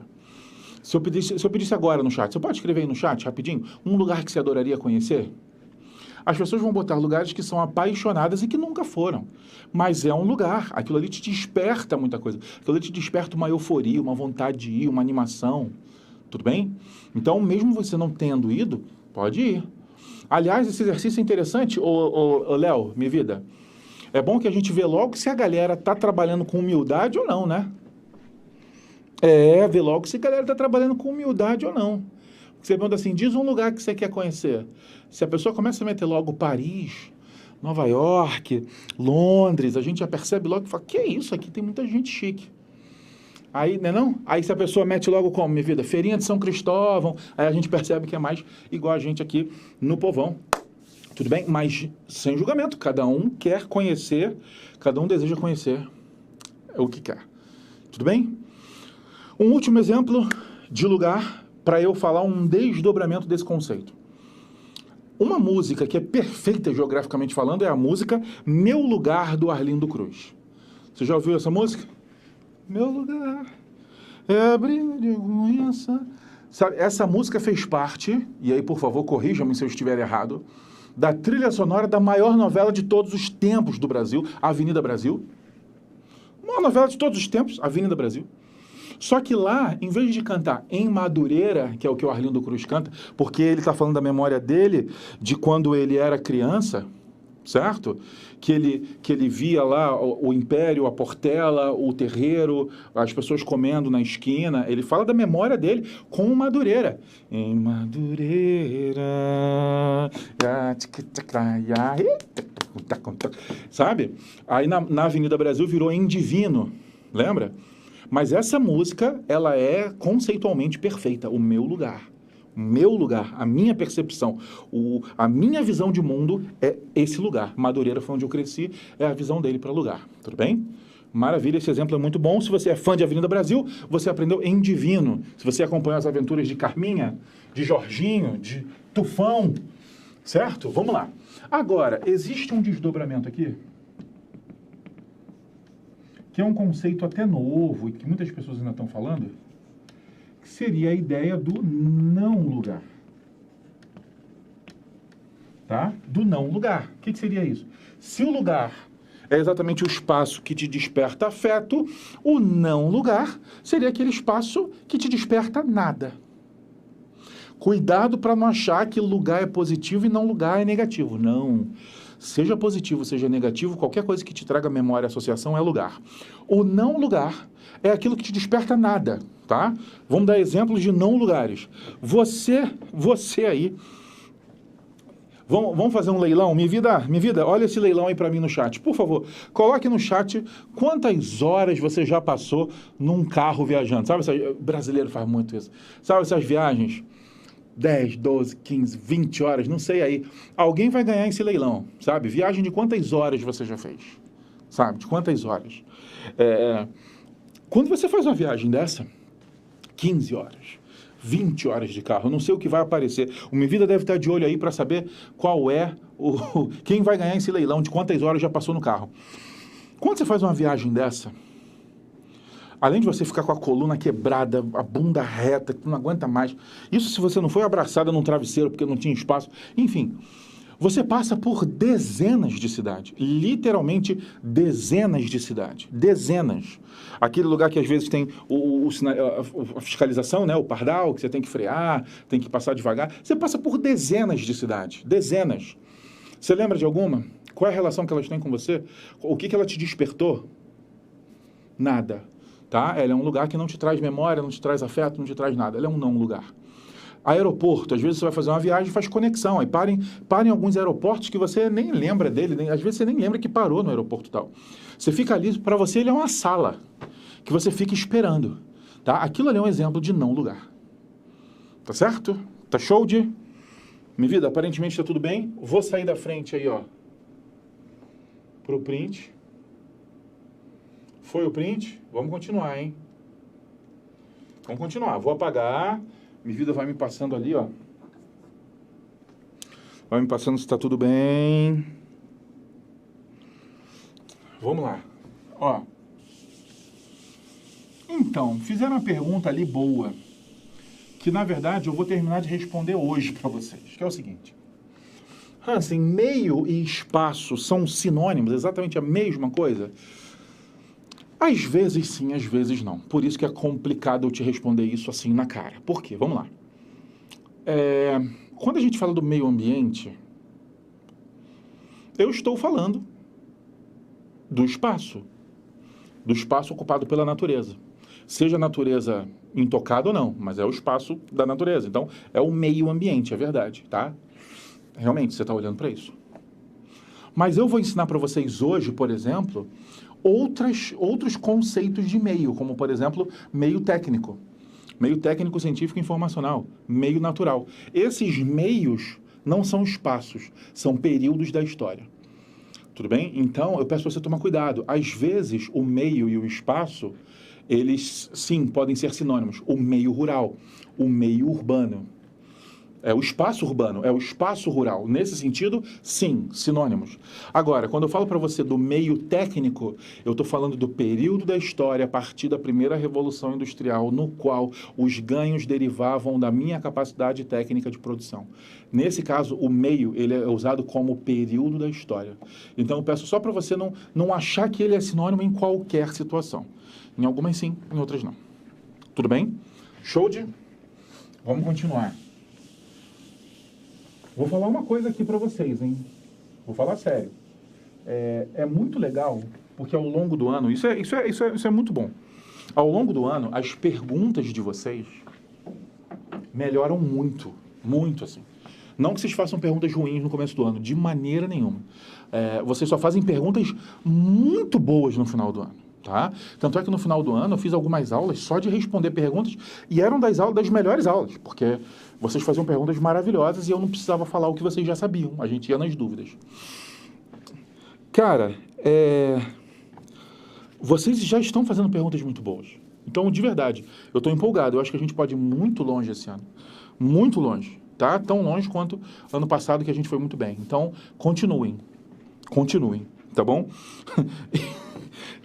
Se eu pedisse agora no chat, você pode escrever aí no chat, rapidinho, um lugar que você adoraria conhecer? As pessoas vão botar lugares que são apaixonadas e que nunca foram. Mas é um lugar, aquilo ali te desperta muita coisa. Aquilo ali te desperta uma euforia, uma vontade de ir, uma animação. Tudo bem? Então, mesmo você não tendo ido, pode ir. Aliás, esse exercício é interessante, Léo, minha vida. É bom que a gente vê logo se a galera está trabalhando com humildade ou não, né? Vê logo se a galera está trabalhando com humildade ou não. Você pergunta assim, diz um lugar que você quer conhecer. Se a pessoa começa a meter logo Paris, Nova York, Londres, a gente já percebe logo e fala, que é isso? Aqui tem muita gente chique. Aí, né não? Aí se a pessoa mete logo como, minha vida? Feirinha de São Cristóvão, aí a gente percebe que é mais igual a gente aqui no povão. Tudo bem? Mas sem julgamento, cada um quer conhecer, cada um deseja conhecer o que quer. Tudo bem? Um último exemplo de lugar para eu falar um desdobramento desse conceito. Uma música que é perfeita geograficamente falando é a música Meu Lugar, do Arlindo Cruz. Você já ouviu essa música? Meu lugar é abrigo de conheça. Sabe, essa música fez parte, e aí por favor corrija-me se eu estiver errado, da trilha sonora da maior novela de todos os tempos do Brasil, Avenida Brasil. Uma novela de todos os tempos, Avenida Brasil. Só que lá, em vez de cantar em Madureira, que é o que o Arlindo Cruz canta, porque ele está falando da memória dele, de quando ele era criança, certo? Que ele via lá o império, a portela, o terreiro, as pessoas comendo na esquina. Ele fala da memória dele com Madureira. Em Madureira... Sabe? Aí na Avenida Brasil virou Em Divino, lembra? Mas essa música, ela é conceitualmente perfeita. O meu lugar. Meu lugar, a minha percepção, a minha visão de mundo é esse lugar. Madureira foi onde eu cresci, é a visão dele para lugar. Tudo bem? Maravilha, esse exemplo é muito bom. Se você é fã de Avenida Brasil, você aprendeu Em Divino. Se você acompanhou as aventuras de Carminha, de Jorginho, de Tufão, certo? Vamos lá. Agora, existe um desdobramento aqui, que é um conceito até novo e que muitas pessoas ainda estão falando, que seria a ideia do não lugar. Tá? Do não lugar. O que seria isso? Se o lugar é exatamente o espaço que te desperta afeto, o não lugar seria aquele espaço que te desperta nada. Cuidado para não achar que lugar é positivo e não lugar é negativo. Não. Seja positivo, seja negativo, qualquer coisa que te traga memória e associação é lugar. O não lugar é aquilo que te desperta nada, tá? Vamos dar exemplos de não lugares. Você aí... Vamos fazer um leilão? Minha vida, olha esse leilão aí para mim no chat. Por favor, coloque no chat quantas horas você já passou num carro viajando. Sabe, brasileiro faz muito isso. Sabe essas viagens? 10, 12, 15, 20 horas, não sei aí. Alguém vai ganhar esse leilão, sabe? Viagem de quantas horas você já fez? Sabe? De quantas horas? Quando você faz uma viagem dessa, 15 horas, 20 horas de carro, eu não sei o que vai aparecer. O Minha Vida deve estar de olho aí para saber qual é quem vai ganhar esse leilão, de quantas horas já passou no carro. Quando você faz uma viagem dessa, além de você ficar com a coluna quebrada, a bunda reta, que não aguenta mais, isso se você não foi abraçada num travesseiro porque não tinha espaço, enfim, você passa por dezenas de cidades, literalmente dezenas de cidades, dezenas. Aquele lugar que às vezes tem a fiscalização, né, o pardal, que você tem que frear, tem que passar devagar, você passa por dezenas de cidades, dezenas. Você lembra de alguma? Qual é a relação que elas têm com você? O que ela te despertou? Nada. Tá? Ela é um lugar que não te traz memória, não te traz afeto, não te traz nada. Ela é um não lugar. Aeroporto, às vezes você vai fazer uma viagem e faz conexão. Aí parem alguns aeroportos que você nem lembra dele, às vezes você nem lembra que parou no aeroporto e tal. Você fica ali, para você ele é uma sala que você fica esperando. Tá? Aquilo ali é um exemplo de não lugar. Tá certo? Tá show de... Minha vida, aparentemente está tudo bem. Vou sair da frente aí, ó, pro print. Foi o print? Vamos continuar, hein? Vamos continuar. Vou apagar. Minha vida vai me passando ali, ó. Vai me passando se está tudo bem. Vamos lá. Ó. Então, fizeram uma pergunta ali boa, que na verdade eu vou terminar de responder hoje para vocês, que é o seguinte. Hansen, meio e espaço são sinônimos, exatamente a mesma coisa? Às vezes sim, às vezes não. Por isso que é complicado eu te responder isso assim na cara. Por quê? Vamos lá. Quando a gente fala do meio ambiente, eu estou falando do espaço ocupado pela natureza. Seja a natureza intocada ou não, mas é o espaço da natureza. Então, é o meio ambiente, é verdade, tá? Realmente, você está olhando para isso. Mas eu vou ensinar para vocês hoje, por exemplo, outros conceitos de meio, como, por exemplo, meio técnico científico e informacional, meio natural. Esses meios não são espaços, são períodos da história. Tudo bem? Então, eu peço para você tomar cuidado. Às vezes, o meio e o espaço, eles, sim, podem ser sinônimos. O meio rural, o meio urbano. É o espaço urbano, é o espaço rural. Nesse sentido, sim, sinônimos. Agora, quando eu falo para você do meio técnico, eu estou falando do período da história a partir da primeira Revolução Industrial, no qual os ganhos derivavam da minha capacidade técnica de produção. Nesse caso, o meio, ele é usado como período da história. Então, eu peço só para você não achar que ele é sinônimo em qualquer situação. Em algumas sim, em outras não. Tudo bem? Show de? Vamos continuar. Vou falar uma coisa aqui para vocês, hein? Vou falar sério. é muito legal, porque ao longo do ano, isso é muito bom. Ao longo do ano, as perguntas de vocês melhoram muito, muito assim. Não que vocês façam perguntas ruins no começo do ano, de maneira nenhuma. Vocês só fazem perguntas muito boas no final do ano, tá? Tanto é que no final do ano eu fiz algumas aulas só de responder perguntas e eram das melhores aulas, porque vocês faziam perguntas maravilhosas e eu não precisava falar o que vocês já sabiam, a gente ia nas dúvidas. Cara, vocês já estão fazendo perguntas muito boas. Então, de verdade, eu estou empolgado. Eu acho que a gente pode ir muito longe esse ano. Muito longe, tá? Tão longe quanto ano passado, que a gente foi muito bem. Então, continuem. Continuem, tá bom?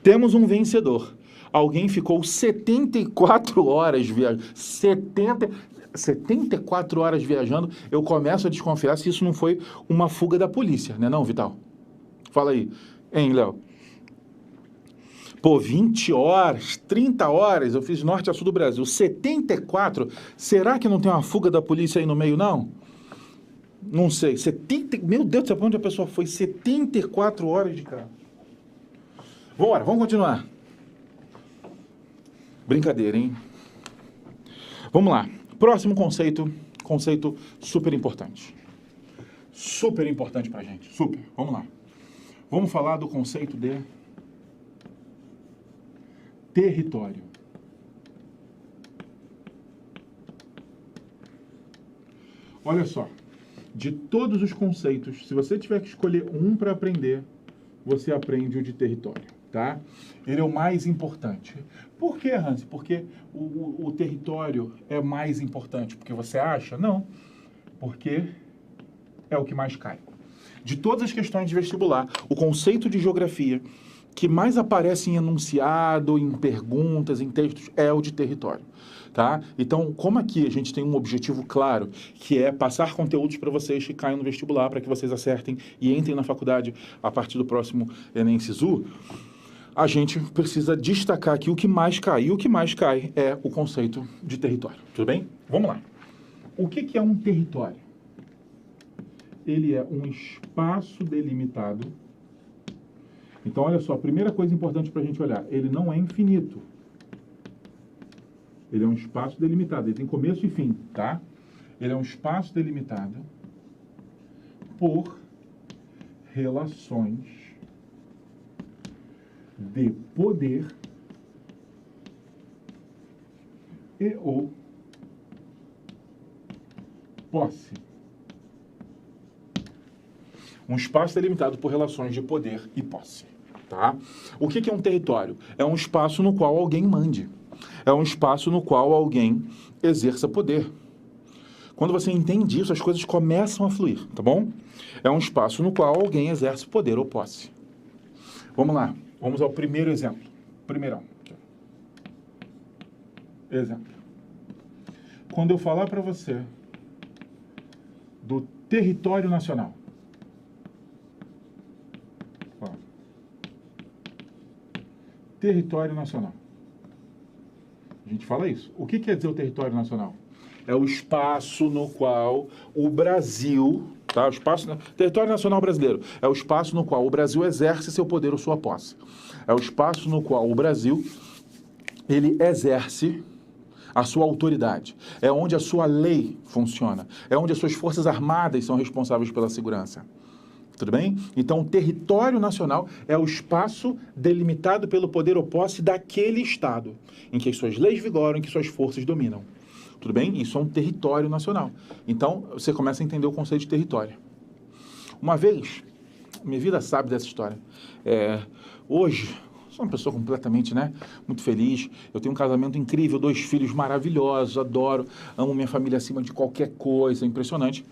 Temos um vencedor. Alguém ficou 74 horas viajando. 74 horas viajando. Eu começo a desconfiar se isso não foi uma fuga da polícia, né não, Vital? Fala aí. Hein, Léo? Pô, 20 horas, 30 horas, eu fiz norte a sul do Brasil. 74, será que não tem uma fuga da polícia aí no meio, não? Não sei. Meu Deus do céu, pra onde a pessoa foi? 74 horas de carro. Vambora, vamos continuar. Brincadeira, hein? Vamos lá. Próximo conceito super importante. Super importante pra gente, super. Vamos lá. Vamos falar do conceito de território. Olha só, de todos os conceitos, se você tiver que escolher um para aprender, você aprende o de território, tá? Ele é o mais importante. Por que, Hans? Porque o território é mais importante? Porque você acha? Não. Porque é o que mais cai. De todas as questões de vestibular, o conceito de geografia que mais aparece em enunciado, em perguntas, em textos, é o de território, tá? Então, como aqui a gente tem um objetivo claro, que é passar conteúdos para vocês que caem no vestibular, para que vocês acertem e entrem na faculdade a partir do próximo Enem Sisu, a gente precisa destacar aqui o que mais cai. E o que mais cai é o conceito de território. Tudo bem? Vamos lá. O que é um território? Ele é um espaço delimitado. Então, olha só, a primeira coisa importante para a gente olhar, ele não é infinito. Ele é um espaço delimitado, ele tem começo e fim, tá? Ele é um espaço delimitado por relações de poder e ou posse. Um espaço delimitado por relações de poder e posse. Tá? O que é um território? É um espaço no qual alguém mande. É um espaço no qual alguém exerça poder. Quando você entende isso, as coisas começam a fluir, tá bom? É um espaço no qual alguém exerce poder ou posse. Vamos lá. Vamos ao primeiro exemplo. Primeirão. Exemplo. Quando eu falar para você do território nacional, território nacional. A gente fala isso. O que quer dizer o território nacional? É o espaço no qual o Brasil, tá? Território nacional brasileiro é o espaço no qual o Brasil exerce seu poder ou sua posse. É o espaço no qual o Brasil ele exerce a sua autoridade. É onde a sua lei funciona. É onde as suas forças armadas são responsáveis pela segurança. Tudo bem? Então, o território nacional é o espaço delimitado pelo poder ou posse daquele Estado, em que as suas leis vigoram, em que suas forças dominam. Tudo bem? Isso é um território nacional. Então, você começa a entender o conceito de território. Uma vez, minha vida sabe dessa história. Hoje, sou uma pessoa completamente, muito feliz. Eu tenho um casamento incrível, 2 filhos maravilhosos, adoro, amo minha família acima de qualquer coisa, impressionante.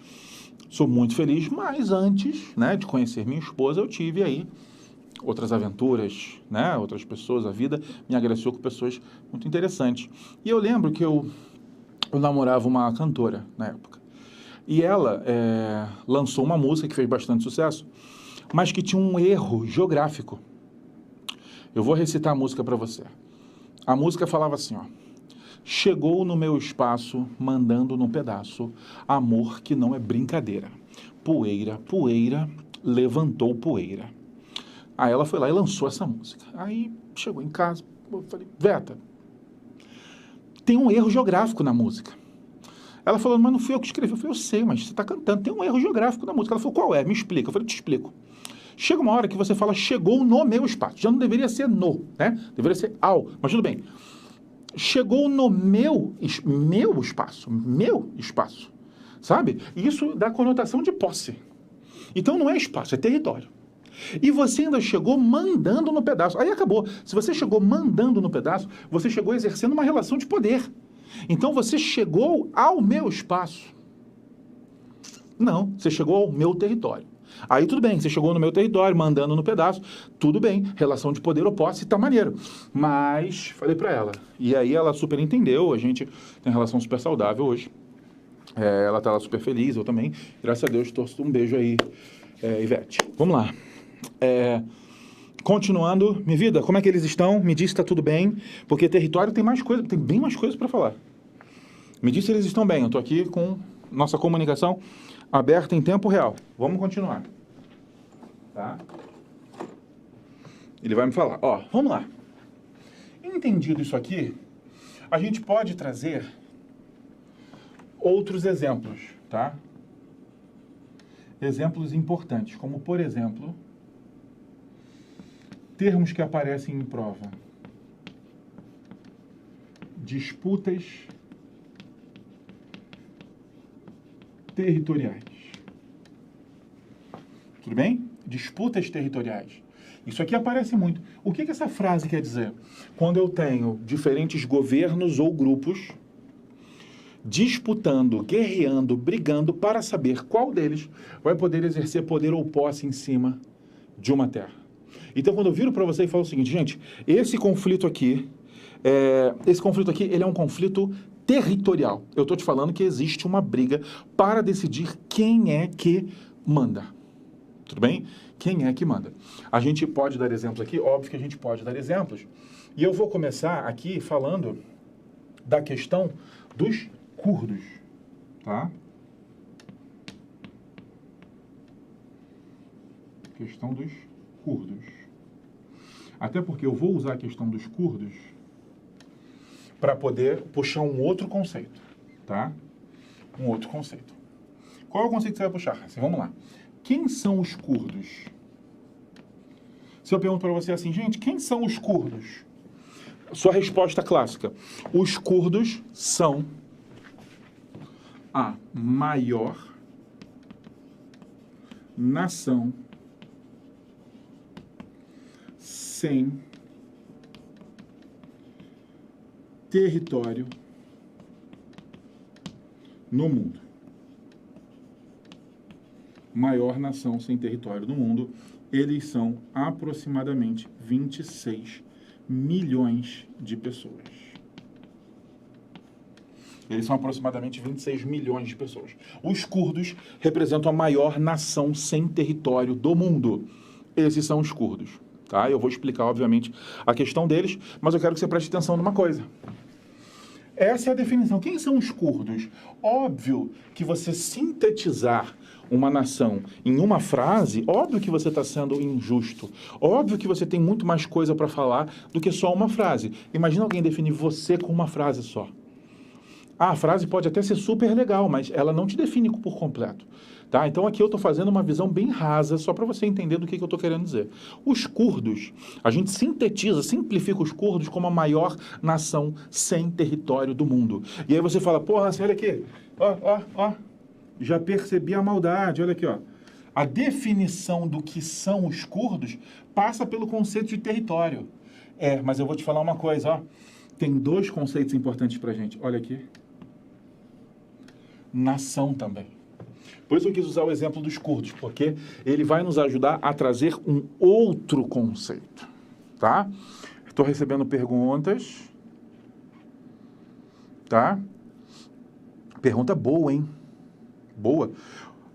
Sou muito feliz, mas antes, de conhecer minha esposa, eu tive aí outras aventuras, outras pessoas, a vida me agraciou com pessoas muito interessantes. E eu lembro que eu namorava uma cantora na época. E ela lançou uma música que fez bastante sucesso, mas que tinha um erro geográfico. Eu vou recitar a música para você. A música falava assim, ó. Chegou no meu espaço, mandando num pedaço, amor que não é brincadeira. Poeira, poeira, levantou poeira. Aí ela foi lá e lançou essa música. Aí chegou em casa, eu falei, Veta, tem um erro geográfico na música. Ela falou, mas não fui eu que escrevi. Eu falei, eu sei, mas você está cantando, tem um erro geográfico na música. Ela falou, qual é? Me explica. Eu falei, te explico. Chega uma hora que você fala, chegou no meu espaço. Já não deveria ser no, né? Deveria ser ao, mas tudo bem. Chegou no meu espaço, sabe? Isso dá conotação de posse. Então não é espaço, é território. E você ainda chegou mandando no pedaço. Aí acabou. Se você chegou mandando no pedaço, você chegou exercendo uma relação de poder. Então você chegou ao meu espaço. Não, você chegou ao meu território. Aí tudo bem, você chegou no meu território, mandando no pedaço, tudo bem, relação de poder ou posse, tá maneiro. Mas, falei pra ela, e aí ela super entendeu, a gente tem relação super saudável hoje. Ela tá lá super feliz, eu também, graças a Deus, torço um beijo aí, Ivete. Vamos lá. Continuando, minha vida, como é que eles estão? Me diz se tá tudo bem, porque território tem mais coisa, tem bem mais coisas pra falar. Me diz se eles estão bem, eu tô aqui com nossa comunicação aberta em tempo real. Vamos continuar. Tá? Ele vai me falar. Ó, vamos lá. Entendido isso aqui, a gente pode trazer outros exemplos, tá? Exemplos importantes, como, por exemplo, termos que aparecem em prova. Disputas territoriais. Tudo bem? Disputas territoriais. Isso aqui aparece muito. O que essa frase quer dizer? Quando eu tenho diferentes governos ou grupos disputando, guerreando, brigando para saber qual deles vai poder exercer poder ou posse em cima de uma terra. Então, quando eu viro para você e falo o seguinte, gente, esse conflito aqui, ele é um conflito territorial. Eu estou te falando que existe uma briga para decidir quem é que manda. Tudo bem? Quem é que manda? A gente pode dar exemplos aqui? Óbvio que a gente pode dar exemplos. E eu vou começar aqui falando da questão dos curdos, tá? Questão dos curdos. Até porque eu vou usar a questão dos curdos para poder puxar um outro conceito, tá? Um outro conceito. Qual é o conceito que você vai puxar? Assim, vamos lá. Quem são os curdos? Se eu pergunto para você assim, gente, quem são os curdos? Sua resposta clássica. Os curdos são a maior nação sem território no mundo. Maior nação sem território no mundo. Eles são aproximadamente 26 milhões de pessoas. Eles são aproximadamente 26 milhões de pessoas. Os curdos representam a maior nação sem território do mundo. Esses são os curdos. Tá? Eu vou explicar, obviamente, a questão deles, mas eu quero que você preste atenção numa coisa. Essa é a definição. Quem são os curdos? Óbvio que você sintetizar uma nação em uma frase, óbvio que você está sendo injusto. Óbvio que você tem muito mais coisa para falar do que só uma frase. Imagina alguém definir você com uma frase só. A frase pode até ser super legal, mas ela não te define por completo. Tá? Então aqui eu estou fazendo uma visão bem rasa, só para você entender do que eu estou querendo dizer. Os curdos, a gente sintetiza, simplifica os curdos como a maior nação sem território do mundo. E aí você fala, porra, olha aqui, ó, já percebi a maldade, olha aqui, ó. A definição do que são os curdos passa pelo conceito de território. Mas eu vou te falar uma coisa, ó. Tem dois conceitos importantes pra gente. Olha aqui. Nação também. Por isso eu quis usar o exemplo dos curdos, porque ele vai nos ajudar a trazer um outro conceito, tá? Estou recebendo perguntas, tá? Pergunta boa, hein? Boa.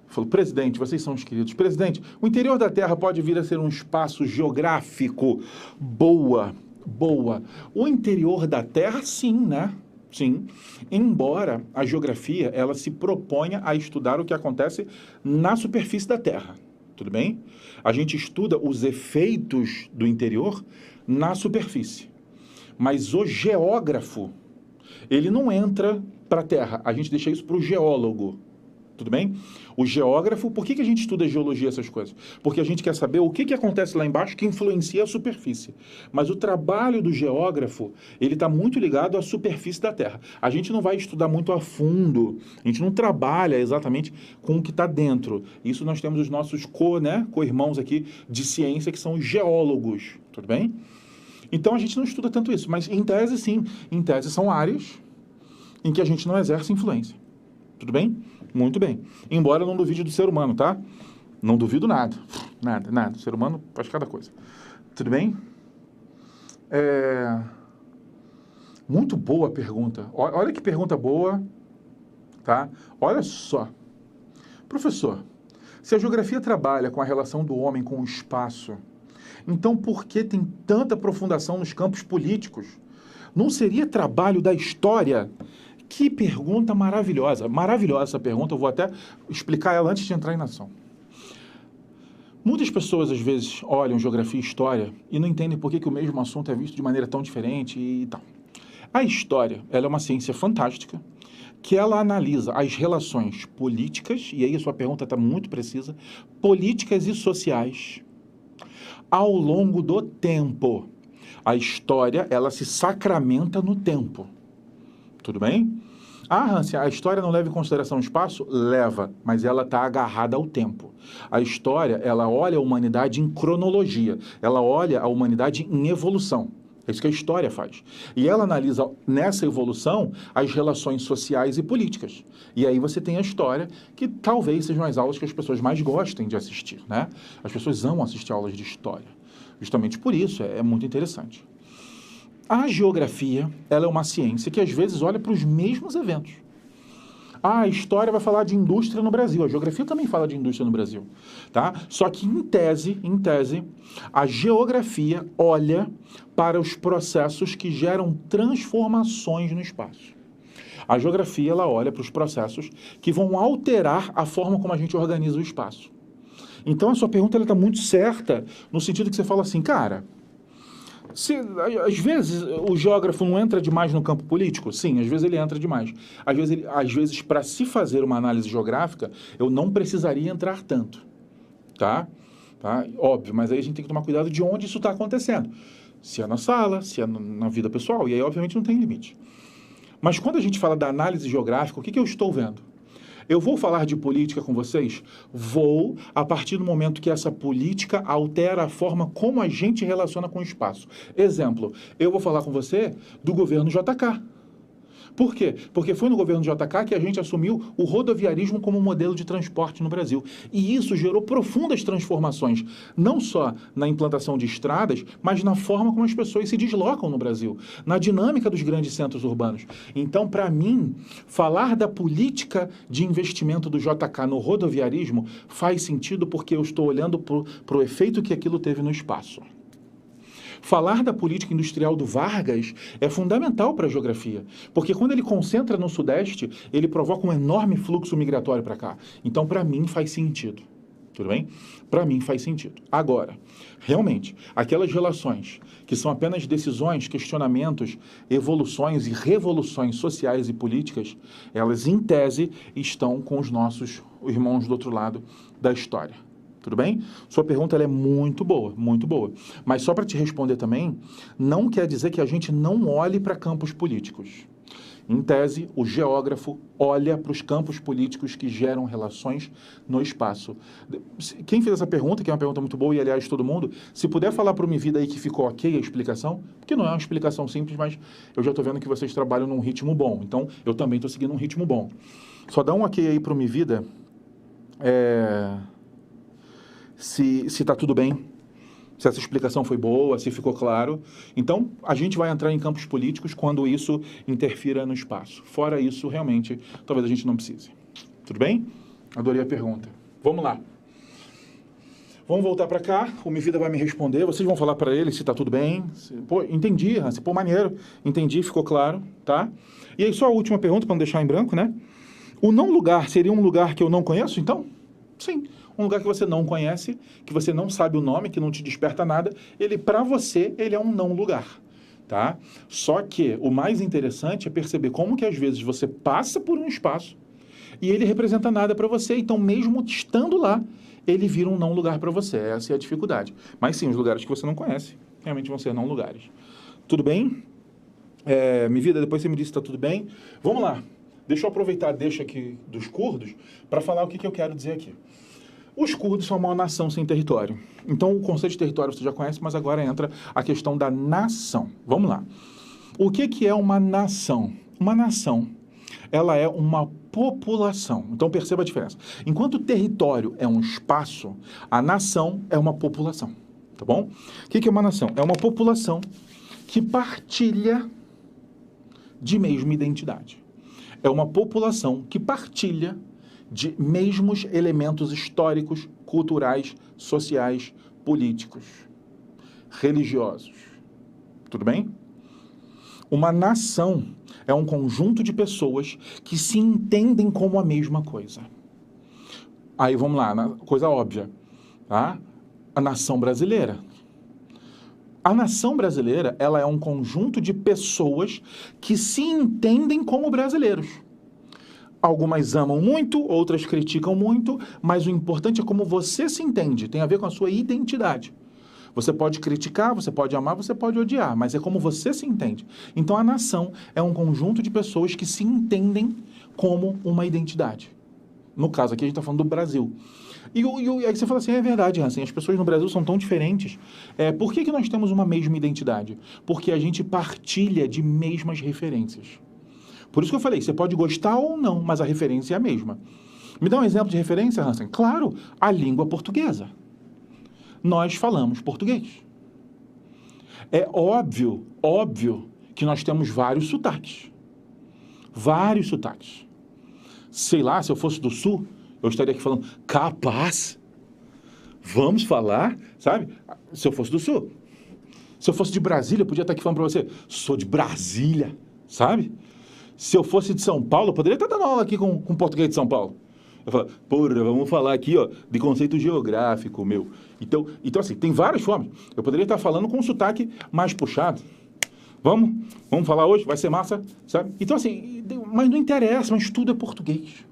Falou, presidente, vocês são os queridos. Presidente, o interior da Terra pode vir a ser um espaço geográfico? Boa. O interior da Terra, sim, né? Sim, embora a geografia ela se proponha a estudar o que acontece na superfície da Terra, tudo bem? A gente estuda os efeitos do interior na superfície. Mas o geógrafo, ele não entra para a Terra. A gente deixa isso para o geólogo. Tudo bem? O geógrafo, por que a gente estuda geologia, essas coisas? Porque a gente quer saber o que acontece lá embaixo que influencia a superfície. Mas o trabalho do geógrafo, ele está muito ligado à superfície da Terra. A gente não vai estudar muito a fundo, a gente não trabalha exatamente com o que está dentro. Isso nós temos os nossos co-irmãos aqui de ciência, que são os geólogos. Tudo bem? Então a gente não estuda tanto isso, mas em tese sim. Em tese são áreas em que a gente não exerce influência. Tudo bem? Muito bem. Embora eu não duvide do ser humano, tá? Não duvido nada. Nada. O ser humano faz cada coisa. Tudo bem? Muito boa a pergunta. Olha que pergunta boa, tá? Olha só. Professor, se a geografia trabalha com a relação do homem com o espaço, então por que tem tanta aprofundação nos campos políticos? Não seria trabalho da história? Que pergunta maravilhosa. Maravilhosa essa pergunta, eu vou até explicar ela antes de entrar em ação. Muitas pessoas, às vezes, olham geografia e história e não entendem por que o mesmo assunto é visto de maneira tão diferente e tal. A história, ela é uma ciência fantástica, que ela analisa as relações políticas, e aí a sua pergunta está muito precisa, políticas e sociais, ao longo do tempo. A história, ela se sacramenta no tempo. Tudo bem? Hans, a história não leva em consideração o espaço? Leva, mas ela está agarrada ao tempo. A história, ela olha a humanidade em cronologia, ela olha a humanidade em evolução. É isso que a história faz. E ela analisa nessa evolução as relações sociais e políticas. E aí você tem a história, que talvez sejam as aulas que as pessoas mais gostem de assistir, né? As pessoas amam assistir aulas de história. Justamente por isso, é muito interessante. A geografia, ela é uma ciência que às vezes olha para os mesmos eventos. A história vai falar de indústria no Brasil, a geografia também fala de indústria no Brasil, tá? Só que em tese, a geografia olha para os processos que geram transformações no espaço. A geografia, ela olha para os processos que vão alterar a forma como a gente organiza o espaço. Então a sua pergunta está muito certa, no sentido que você fala assim, cara, às vezes o geógrafo não entra demais no campo político? Sim, às vezes ele entra demais. Às vezes para se fazer uma análise geográfica, eu não precisaria entrar tanto. Tá? Óbvio, mas aí a gente tem que tomar cuidado de onde isso está acontecendo. Se é na sala, se é na vida pessoal, e aí obviamente não tem limite. Mas quando a gente fala da análise geográfica, o que eu estou vendo? Eu vou falar de política com vocês? Vou, a partir do momento que essa política altera a forma como a gente relaciona com o espaço. Exemplo, eu vou falar com você do governo JK. Por quê? Porque foi no governo JK que a gente assumiu o rodoviarismo como modelo de transporte no Brasil. E isso gerou profundas transformações, não só na implantação de estradas, mas na forma como as pessoas se deslocam no Brasil, na dinâmica dos grandes centros urbanos. Então, para mim, falar da política de investimento do JK no rodoviarismo faz sentido porque eu estou olhando para o efeito que aquilo teve no espaço. Falar da política industrial do Vargas é fundamental para a geografia, porque quando ele concentra no Sudeste, ele provoca um enorme fluxo migratório para cá. Então, para mim, faz sentido. Tudo bem? Para mim, faz sentido. Agora, realmente, aquelas relações que são apenas decisões, questionamentos, evoluções e revoluções sociais e políticas, elas, em tese, estão com os nossos irmãos do outro lado da história. Tudo bem? Sua pergunta ela é muito boa, muito boa. Mas só para te responder também, não quer dizer que a gente não olhe para campos políticos. Em tese, o geógrafo olha para os campos políticos que geram relações no espaço. Quem fez essa pergunta, que é uma pergunta muito boa, e aliás, todo mundo, se puder falar para o Me Vida aí que ficou ok a explicação, porque não é uma explicação simples, mas eu já estou vendo que vocês trabalham num ritmo bom. Então, eu também estou seguindo um ritmo bom. Só dá um ok aí para o Me Vida. Se está tudo bem, se essa explicação foi boa, se ficou claro. Então, a gente vai entrar em campos políticos quando isso interfira no espaço. Fora isso, realmente, talvez a gente não precise. Tudo bem? Adorei a pergunta. Vamos lá. Vamos voltar para cá, o Me Vida vai me responder, vocês vão falar para ele se está tudo bem. Pô, entendi, Hans, pô, maneiro. Entendi, ficou claro, tá? E aí, só a última pergunta, para não deixar em branco, né? O não lugar seria um lugar que eu não conheço, então? Sim, um lugar que você não conhece, que você não sabe o nome, que não te desperta nada, ele, para você, ele é um não lugar, tá? Só que o mais interessante é perceber como que às vezes você passa por um espaço e ele representa nada para você, então mesmo estando lá, ele vira um não lugar para você, essa é a dificuldade. Mas sim, os lugares que você não conhece, realmente vão ser não lugares. Tudo bem? Minha vida, depois você me disse se está tudo bem. Vamos lá. Deixa eu aproveitar a deixa aqui dos curdos para falar o que eu quero dizer aqui. Os curdos são uma nação sem território. Então, o conceito de território você já conhece, mas agora entra a questão da nação. Vamos lá. O que é uma nação? Uma nação, ela é uma população. Então, perceba a diferença. Enquanto o território é um espaço, a nação é uma população. Tá bom? O que é uma nação? É uma população que partilha de mesma identidade. É uma população que partilha de mesmos elementos históricos, culturais, sociais, políticos, religiosos. Tudo bem? Uma nação é um conjunto de pessoas que se entendem como a mesma coisa. Aí vamos lá, coisa óbvia, tá? A nação brasileira. A nação brasileira, ela é um conjunto de pessoas que se entendem como brasileiros. Algumas amam muito, outras criticam muito, mas o importante é como você se entende, tem a ver com a sua identidade. Você pode criticar, você pode amar, você pode odiar, mas é como você se entende. Então a nação é um conjunto de pessoas que se entendem como uma identidade. No caso aqui a gente está falando do Brasil. E aí você fala assim, é verdade, Hansen, as pessoas no Brasil são tão diferentes. Por que nós temos uma mesma identidade? Porque a gente partilha de mesmas referências. Por isso que eu falei, você pode gostar ou não, mas a referência é a mesma. Me dá um exemplo de referência, Hansen? Claro, a língua portuguesa. Nós falamos português. É óbvio que nós temos vários sotaques. Vários sotaques. Sei lá, se eu fosse do Sul, eu estaria aqui falando, capaz, vamos falar, sabe? Se eu fosse do Sul. Se eu fosse de Brasília, eu podia estar aqui falando para você, sou de Brasília, sabe? Se eu fosse de São Paulo, eu poderia estar dando aula aqui com português de São Paulo. Eu falo, porra, vamos falar aqui, ó, de conceito geográfico, meu. Então, assim, tem várias formas. Eu poderia estar falando com um sotaque mais puxado. Vamos falar hoje? Vai ser massa, sabe? Então, assim, mas não interessa, mas tudo é português.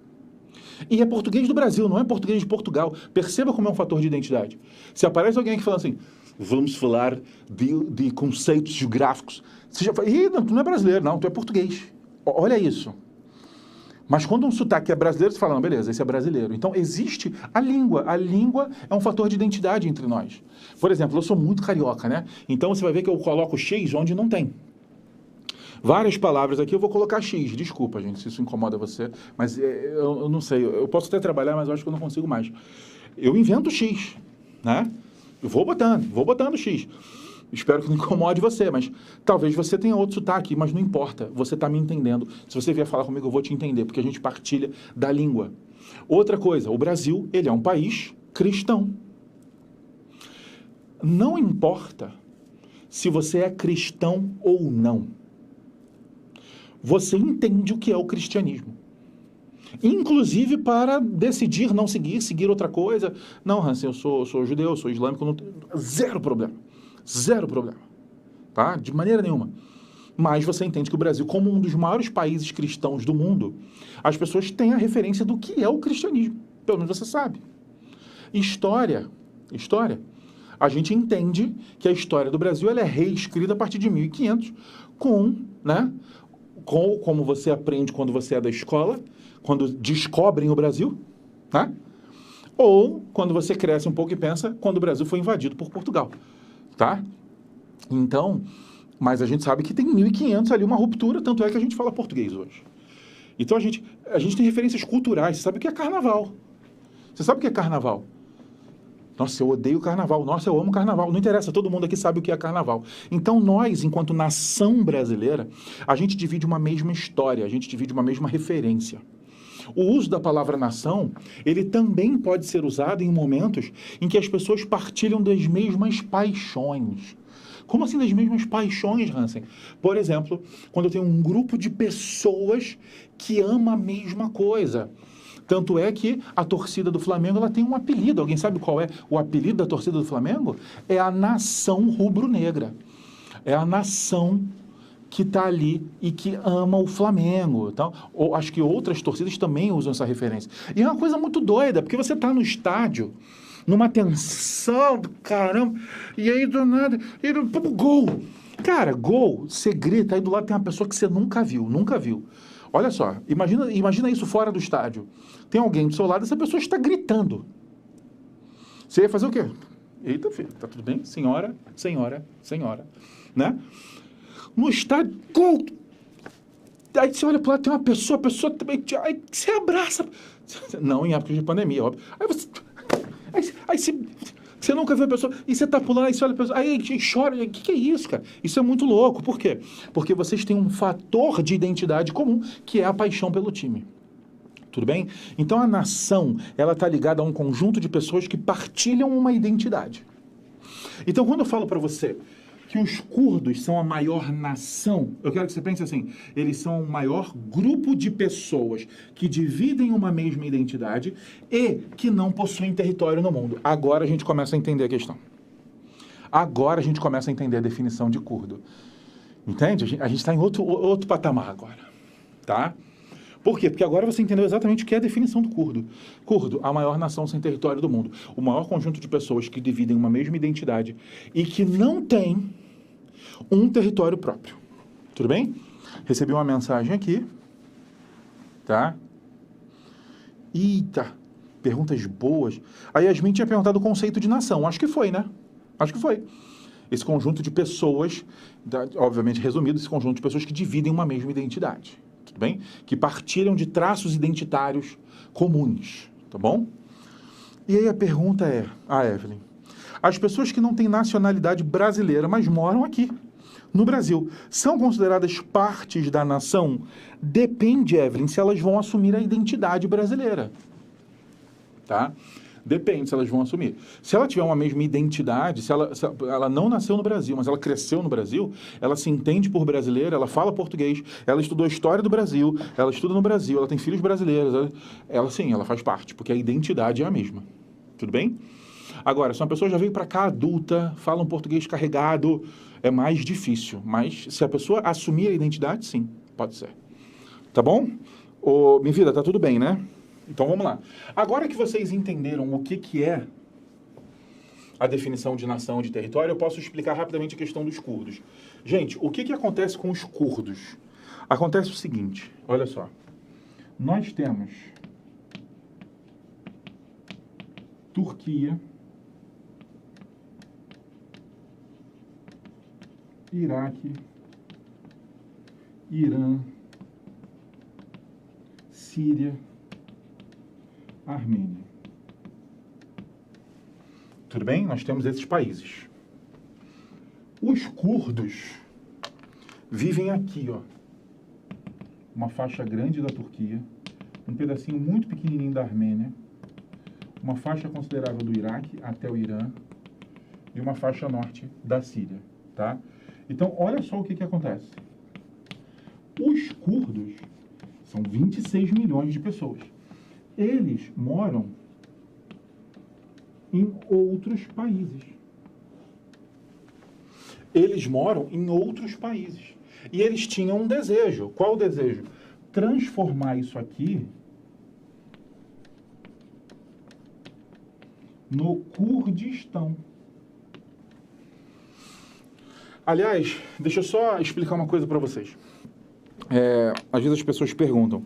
E é português do Brasil, não é português de Portugal. Perceba como é um fator de identidade. Se aparece alguém aqui falando assim, vamos falar de conceitos geográficos, você já fala, não, tu não é brasileiro, não, tu é português. Olha isso. Mas quando um sotaque é brasileiro, você fala, não, beleza, esse é brasileiro. Então, existe a língua. A língua é um fator de identidade entre nós. Por exemplo, eu sou muito carioca, né? Então, você vai ver que eu coloco X onde não tem. Várias palavras aqui eu vou colocar X. Desculpa, gente, se isso incomoda você. Mas eu não sei. Eu posso até trabalhar, mas eu acho que eu não consigo mais. Eu invento X, né? Eu vou botando X. Espero que não incomode você, mas talvez você tenha outro sotaque, mas não importa, você está me entendendo. Se você vier falar comigo, eu vou te entender, porque a gente partilha da língua. Outra coisa, o Brasil, ele é um país cristão. Não importa se você é cristão ou não. Você entende o que é o cristianismo. Inclusive para decidir não seguir outra coisa. Não, Hansen, eu sou judeu, eu sou islâmico, não tenho zero problema. Zero problema, tá? De maneira nenhuma. Mas você entende que o Brasil, como um dos maiores países cristãos do mundo, as pessoas têm a referência do que é o cristianismo. Pelo menos você sabe. História. A gente entende que a história do Brasil ela é reescrita a partir de 1500 como você aprende quando você é da escola, quando descobrem o Brasil, né? Ou quando você cresce um pouco e pensa quando o Brasil foi invadido por Portugal. Tá? Então, mas a gente sabe que tem 1500 ali, uma ruptura, tanto é que a gente fala português hoje. Então a gente tem referências culturais. Você sabe o que é carnaval? Você sabe o que é carnaval? Nossa, eu odeio carnaval. Nossa, eu amo carnaval. Não interessa, todo mundo aqui sabe o que é carnaval. Então nós, enquanto nação brasileira, a gente divide uma mesma história, a gente divide uma mesma referência. O uso da palavra nação, ele também pode ser usado em momentos em que as pessoas partilham das mesmas paixões. Como assim das mesmas paixões, Hansen? Por exemplo, quando eu tenho um grupo de pessoas que ama a mesma coisa. Tanto é que a torcida do Flamengo ela tem um apelido. Alguém sabe qual é o apelido da torcida do Flamengo? É a nação rubro-negra. É a nação que está ali e que ama o Flamengo. Então, ou, acho que outras torcidas também usam essa referência. E é uma coisa muito doida, porque você está no estádio, numa tensão do caramba, e aí do nada, gol! Cara, gol, você grita, aí do lado tem uma pessoa que você nunca viu. Olha só, imagina isso fora do estádio. Tem alguém do seu lado, essa pessoa está gritando. Você ia fazer o quê? Eita, filho, tá tudo bem? Senhora, né? No estádio, gol! Aí você olha pro lado, tem uma pessoa, a pessoa também, aí você abraça. Não em época de pandemia, óbvio. Aí você nunca viu a pessoa, e você tá pulando, aí você olha a pessoa, aí chora, o que é isso, cara? Isso é muito louco, por quê? Porque vocês têm um fator de identidade comum, que é a paixão pelo time. Tudo bem? Então a nação, ela tá ligada a um conjunto de pessoas que partilham uma identidade. Então quando eu falo para você que os curdos são a maior nação, eu quero que você pense assim, eles são o maior grupo de pessoas que dividem uma mesma identidade e que não possuem território no mundo. Agora a gente começa a entender a questão. Agora a gente começa a entender a definição de curdo. Entende? A gente está em outro patamar agora, tá? Por quê? Porque agora você entendeu exatamente o que é a definição do curdo. Curdo, a maior nação sem território do mundo. O maior conjunto de pessoas que dividem uma mesma identidade e que não tem um território próprio. Tudo bem? Recebi uma mensagem aqui. Tá? Eita, perguntas boas. A Yasmin tinha perguntado o conceito de nação. Acho que foi, né? Acho que foi. Esse conjunto de pessoas, obviamente resumido, esse conjunto de pessoas que dividem uma mesma identidade. Tudo bem? Que partilham de traços identitários comuns, tá bom? E aí a pergunta é, Evelyn, as pessoas que não têm nacionalidade brasileira, mas moram aqui, no Brasil, são consideradas partes da nação? Depende, Evelyn, se elas vão assumir a identidade brasileira, tá? Depende se elas vão assumir. Se ela tiver uma mesma identidade, se ela não nasceu no Brasil, mas ela cresceu no Brasil, ela se entende por brasileira, ela fala português, ela estudou a história do Brasil, ela estuda no Brasil, ela tem filhos brasileiros, ela faz parte, porque a identidade é a mesma. Tudo bem? Agora, se uma pessoa já veio para cá adulta, fala um português carregado, é mais difícil. Mas se a pessoa assumir a identidade, sim, pode ser. Tá bom? Minha vida, tá tudo bem, né? Então vamos lá. Agora que vocês entenderam o que é a definição de nação e de território, eu posso explicar rapidamente a questão dos curdos. Gente, o que acontece com os curdos? Acontece o seguinte, olha só. Nós temos Turquia, Iraque, Irã, Síria, Armênia. Tudo bem? Nós temos esses países. Os curdos vivem aqui, ó. Uma faixa grande da Turquia, um pedacinho muito pequenininho da Armênia, uma faixa considerável do Iraque até o Irã e uma faixa norte da Síria, tá? Então, olha só o que acontece. Os curdos são 26 milhões de pessoas. Eles moram em outros países. Eles moram em outros países. E eles tinham um desejo. Qual o desejo? Transformar isso aqui no Kurdistão. Aliás, deixa eu só explicar uma coisa para vocês. Às vezes as pessoas perguntam,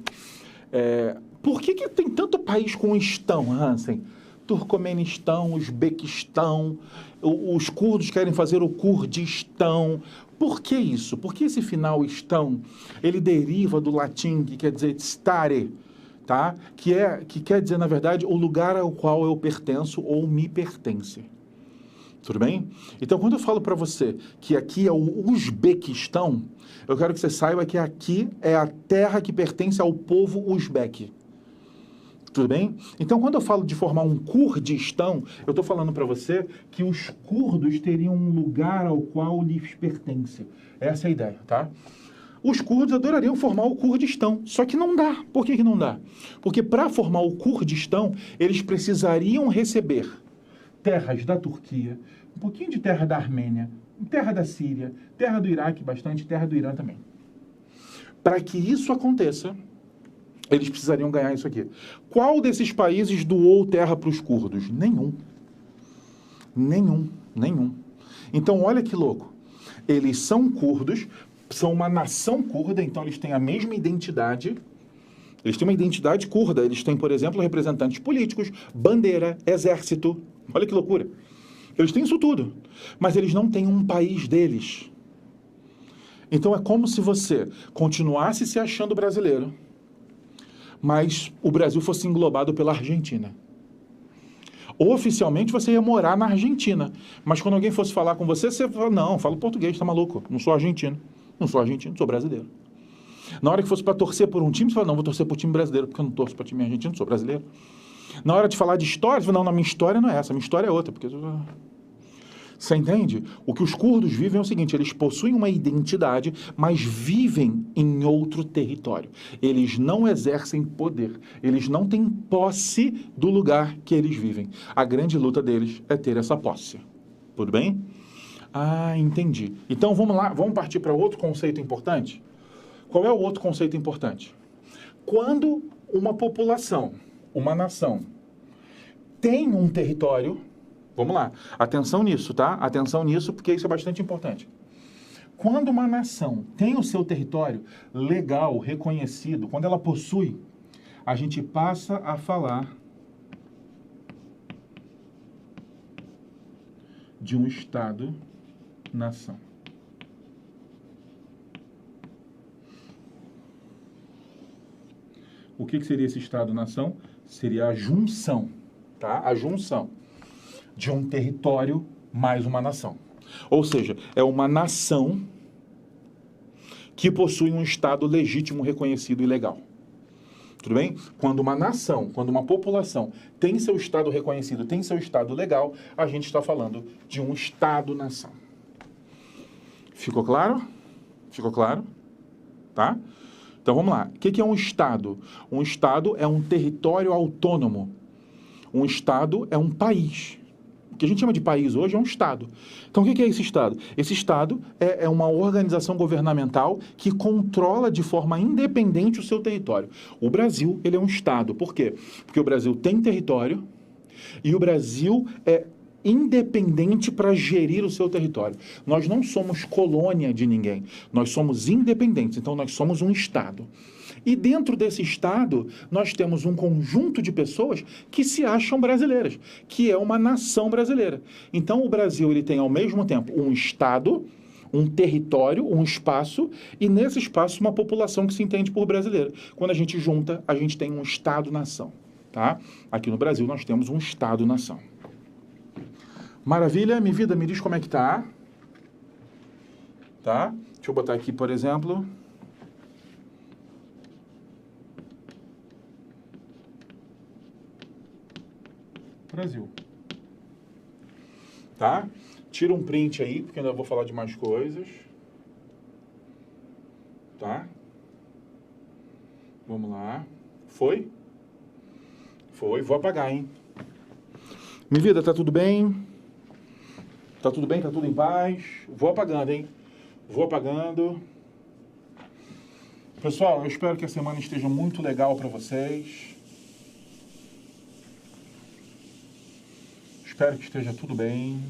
por que tem tanto país com estão, Hansen? Turcomenistão, Uzbequistão, os curdos querem fazer o Kurdistão. Por que isso? Porque esse final estão, ele deriva do latim, que quer dizer stare, tá? Que quer dizer, na verdade, o lugar ao qual eu pertenço ou me pertence. Tudo bem? Então, quando eu falo para você que aqui é o Uzbequistão, eu quero que você saiba que aqui é a terra que pertence ao povo uzbeque. Tudo bem? Então, quando eu falo de formar um Kurdistão, eu estou falando para você que os curdos teriam um lugar ao qual lhes pertence. Essa é a ideia, tá? Os curdos adorariam formar o Kurdistão, só que não dá. Por que não dá? Porque para formar o Kurdistão, eles precisariam receber terras da Turquia, um pouquinho de terra da Armênia, terra da Síria, terra do Iraque, bastante terra do Irã também. Para que isso aconteça, eles precisariam ganhar isso aqui. Qual desses países doou terra para os curdos? Nenhum. Nenhum. Então, olha que louco. Eles são curdos, são uma nação curda, então eles têm a mesma identidade. Eles têm uma identidade curda. Eles têm, por exemplo, representantes políticos, bandeira, exército. Olha que loucura. Eles têm isso tudo. Mas eles não têm um país deles. Então é como se você continuasse se achando brasileiro, mas o Brasil fosse englobado pela Argentina. Oficialmente você ia morar na Argentina, mas quando alguém fosse falar com você, você fala, não, falo português, tá maluco, não sou argentino, sou brasileiro. Na hora que fosse para torcer por um time, você fala, não, vou torcer por time brasileiro, porque eu não torço para time argentino, sou brasileiro. Na hora de falar de história, você fala, não, minha história não é essa, minha história é outra, porque... Você entende? O que os curdos vivem é o seguinte, eles possuem uma identidade, mas vivem em outro território. Eles não exercem poder, eles não têm posse do lugar que eles vivem. A grande luta deles é ter essa posse. Tudo bem? Ah, entendi. Então vamos lá, vamos partir para outro conceito importante? Qual é o outro conceito importante? Quando uma população, uma nação, tem um território... Vamos lá, atenção nisso, tá? Atenção nisso, porque isso é bastante importante. Quando uma nação tem o seu território legal, reconhecido, quando ela possui, a gente passa a falar de um Estado-nação. O que seria esse Estado-nação? Seria a junção, tá? A junção de um território mais uma nação. Ou seja, é uma nação que possui um Estado legítimo, reconhecido e legal. Tudo bem? Quando uma nação, quando uma população tem seu Estado reconhecido, tem seu Estado legal, a gente está falando de um Estado-nação. Ficou claro? Ficou claro? Tá? Então vamos lá. O que é um Estado? Um Estado é um território autônomo. Um Estado é um país. O que a gente chama de país hoje é um Estado. Então, o que é esse Estado? Esse Estado é uma organização governamental que controla de forma independente o seu território. O Brasil, ele é um Estado. Por quê? Porque o Brasil tem território e o Brasil é independente para gerir o seu território. Nós não somos colônia de ninguém. Nós somos independentes. Então, nós somos um Estado. E dentro desse Estado, nós temos um conjunto de pessoas que se acham brasileiras, que é uma nação brasileira. Então, o Brasil ele tem, ao mesmo tempo, um Estado, um território, um espaço, e nesse espaço, uma população que se entende por brasileira. Quando a gente junta, a gente tem um Estado-nação. Tá? Aqui no Brasil, nós temos um Estado-nação. Maravilha? Minha vida, me diz como é que tá. Tá? Deixa eu botar aqui, por exemplo... Brasil. Tá? Tira um print aí, porque eu ainda vou falar de mais coisas. Tá? Vamos lá. Foi? Foi. Vou apagar, hein? Minha vida, tá tudo bem? Tá tudo bem? Tá tudo em paz? Vou apagando, hein? Vou apagando. Pessoal, eu espero que a semana esteja muito legal para vocês. Espero que esteja tudo bem.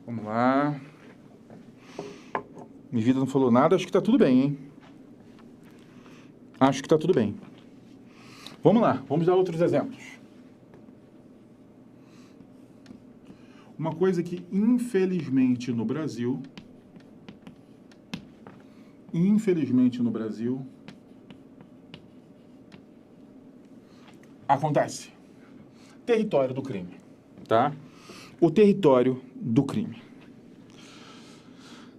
Vamos lá. Minha vida não falou nada, acho que tá tudo bem, hein? Acho que tá tudo bem. Vamos lá, vamos dar outros exemplos. Uma coisa que, infelizmente, no Brasil, acontece. Território do crime, tá? O território do crime.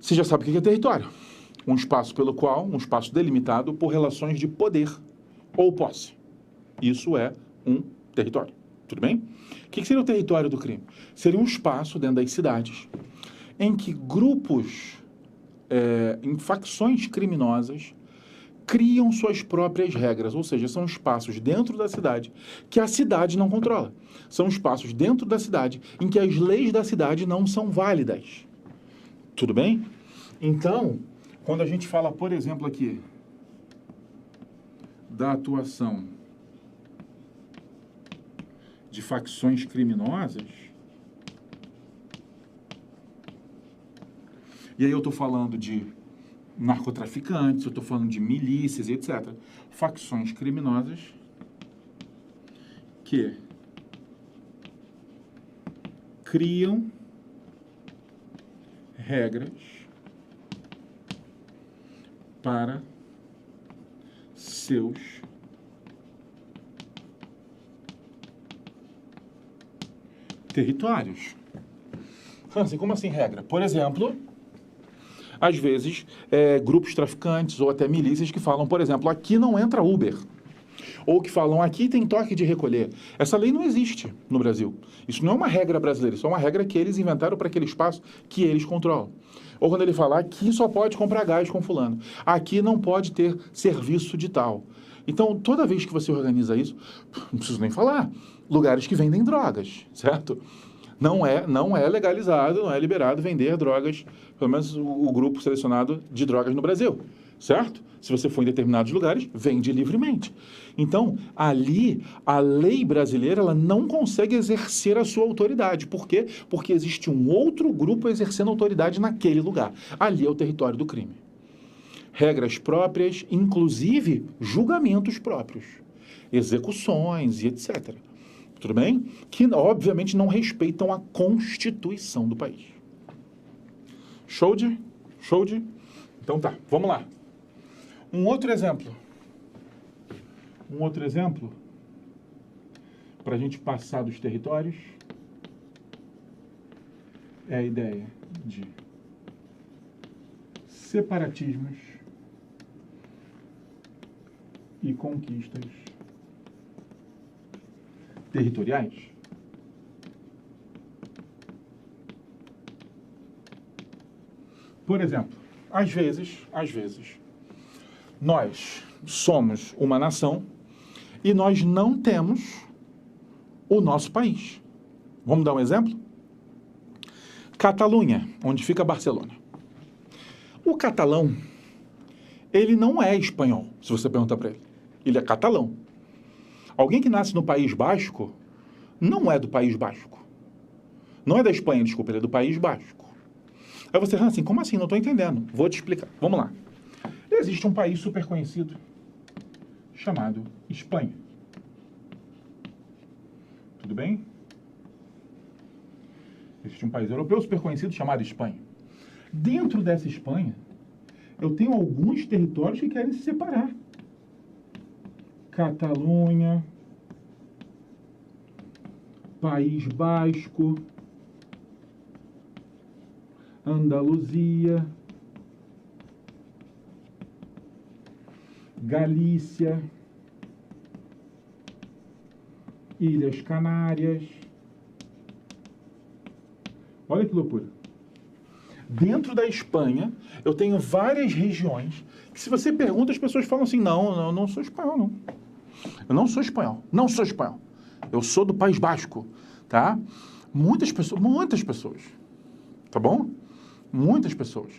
Você já sabe o que é território. Um espaço um espaço delimitado por relações de poder ou posse. Isso é um território. Tudo bem? O que seria o território do crime? Seria um espaço dentro das cidades em que grupos, em facções criminosas, criam suas próprias regras, ou seja, são espaços dentro da cidade que a cidade não controla. São espaços dentro da cidade em que as leis da cidade não são válidas. Tudo bem? Então, quando a gente fala, por exemplo, aqui, da atuação de facções criminosas, e aí eu estou falando de narcotraficantes, eu estou falando de milícias e etc. Facções criminosas que criam regras para seus territórios. Assim, como assim regra? Por exemplo, às vezes, grupos traficantes ou até milícias que falam, por exemplo, aqui não entra Uber. Ou que falam, aqui tem toque de recolher. Essa lei não existe no Brasil. Isso não é uma regra brasileira, isso é uma regra que eles inventaram para aquele espaço que eles controlam. Ou quando ele fala, aqui só pode comprar gás com fulano. Aqui não pode ter serviço de tal. Então, toda vez que você organiza isso, não preciso nem falar, lugares que vendem drogas, certo? Não é legalizado, não é liberado vender drogas, pelo menos o grupo selecionado de drogas no Brasil, certo? Se você for em determinados lugares, vende livremente. Então, ali, a lei brasileira ela não consegue exercer a sua autoridade. Por quê? Porque existe um outro grupo exercendo autoridade naquele lugar. Ali é o território do crime. Regras próprias, inclusive julgamentos próprios, execuções e etc. Tudo bem? Que, obviamente, não respeitam a Constituição do país. Show de? Então tá, vamos lá. Um outro exemplo para a gente passar dos territórios é a ideia de separatismos e conquistas territoriais. Por exemplo, às vezes, nós somos uma nação e nós não temos o nosso país. Vamos dar um exemplo? Catalunha, onde fica Barcelona. O catalão, ele não é espanhol, se você perguntar para ele. Ele é catalão. Alguém que nasce no País Basco não é do País Basco. Não é da Espanha, desculpa, ele é do País Basco. Aí você, assim, como assim? Não estou entendendo. Vou te explicar. Vamos lá. Existe um país super conhecido chamado Espanha. Tudo bem? Existe um país europeu super conhecido chamado Espanha. Dentro dessa Espanha, eu tenho alguns territórios que querem se separar. Catalunha, País Basco, Andaluzia, Galícia, Ilhas Canárias. Olha que loucura. Dentro da Espanha, eu tenho várias regiões que, se você pergunta, as pessoas falam assim, não, eu não sou espanhol, não. Eu não sou espanhol. Eu sou do País Basco, tá? Muitas pessoas. Tá bom? Muitas pessoas.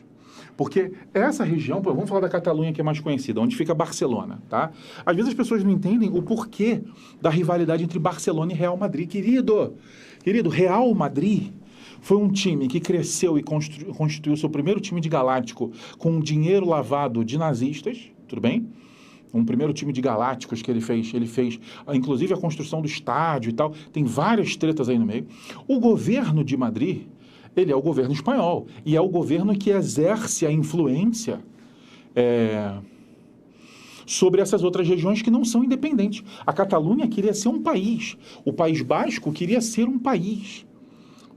Porque essa região, vamos falar da Catalunha, que é mais conhecida, onde fica Barcelona, tá? Às vezes as pessoas não entendem o porquê da rivalidade entre Barcelona e Real Madrid. Querido, Real Madrid foi um time que cresceu e constituiu seu primeiro time de galáctico com dinheiro lavado de nazistas, tudo bem? Um primeiro time de galácticos que ele fez, inclusive a construção do estádio e tal, tem várias tretas aí no meio. O governo de Madrid, ele é o governo espanhol, e é o governo que exerce a influência sobre essas outras regiões que não são independentes. A Catalunha queria ser um país, o País Basco queria ser um país.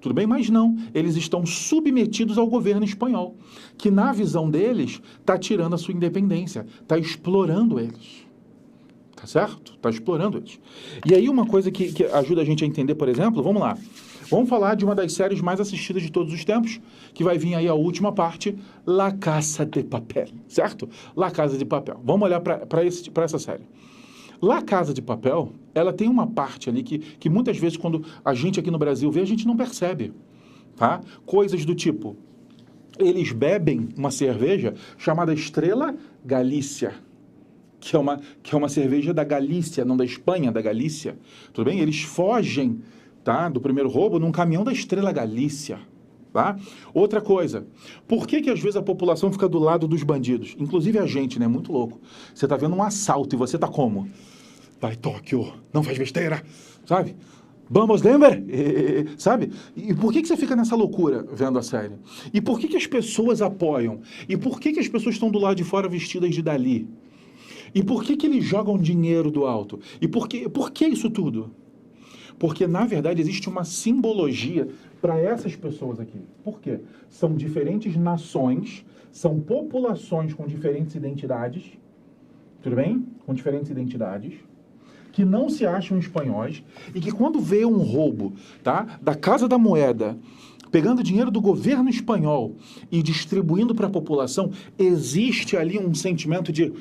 Tudo bem? Mas não, eles estão submetidos ao governo espanhol, que na visão deles está tirando a sua independência, está explorando eles. tá certo? Está explorando eles. E aí uma coisa que ajuda a gente a entender, por exemplo, vamos lá. Vamos falar de uma das séries mais assistidas de todos os tempos, que vai vir aí a última parte, La Casa de Papel, certo? La Casa de Papel. Vamos olhar para essa série. La Casa de Papel, ela tem uma parte ali que muitas vezes quando a gente aqui no Brasil vê, a gente não percebe, tá? Coisas do tipo, eles bebem uma cerveja chamada Estrela Galícia, que é uma cerveja da Galícia, não da Espanha, da Galícia, tudo bem? Eles fogem, tá, do primeiro roubo num caminhão da Estrela Galícia, tá? Outra coisa, por que às vezes a população fica do lado dos bandidos? Inclusive a gente, né? Muito louco. Você tá vendo um assalto e você tá como? Vai, Tóquio, não faz besteira, sabe? Vamos, lembra? Sabe? E por que você fica nessa loucura vendo a série? E por que as pessoas apoiam? E por que as pessoas estão do lado de fora vestidas de Dali? E por que eles jogam dinheiro do alto? E por que isso tudo? Porque, na verdade, existe uma simbologia para essas pessoas aqui. Por quê? São diferentes nações, são populações com diferentes identidades, tudo bem? Com diferentes identidades, que não se acham espanhóis e que quando vê um roubo, tá, da Casa da Moeda, pegando dinheiro do governo espanhol e distribuindo para a população, existe ali um sentimento de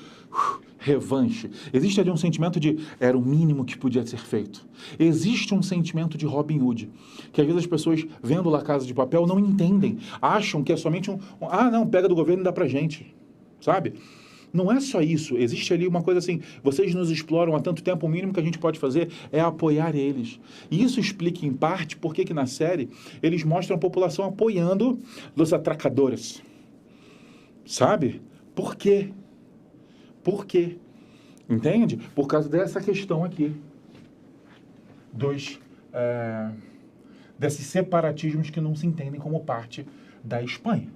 revanche. Existe ali um sentimento de era o mínimo que podia ser feito. Existe um sentimento de Robin Hood, que às vezes as pessoas, vendo La Casa de Papel, não entendem. Acham que é somente não, pega do governo e dá pra gente. Sabe? Não é só isso. Existe ali uma coisa assim, vocês nos exploram há tanto tempo, o mínimo que a gente pode fazer é apoiar eles. E isso explica, em parte, por que na série eles mostram a população apoiando os atracadores. Sabe? Por quê? Por quê? Entende? Por causa dessa questão aqui. Desses separatismos que não se entendem como parte da Espanha.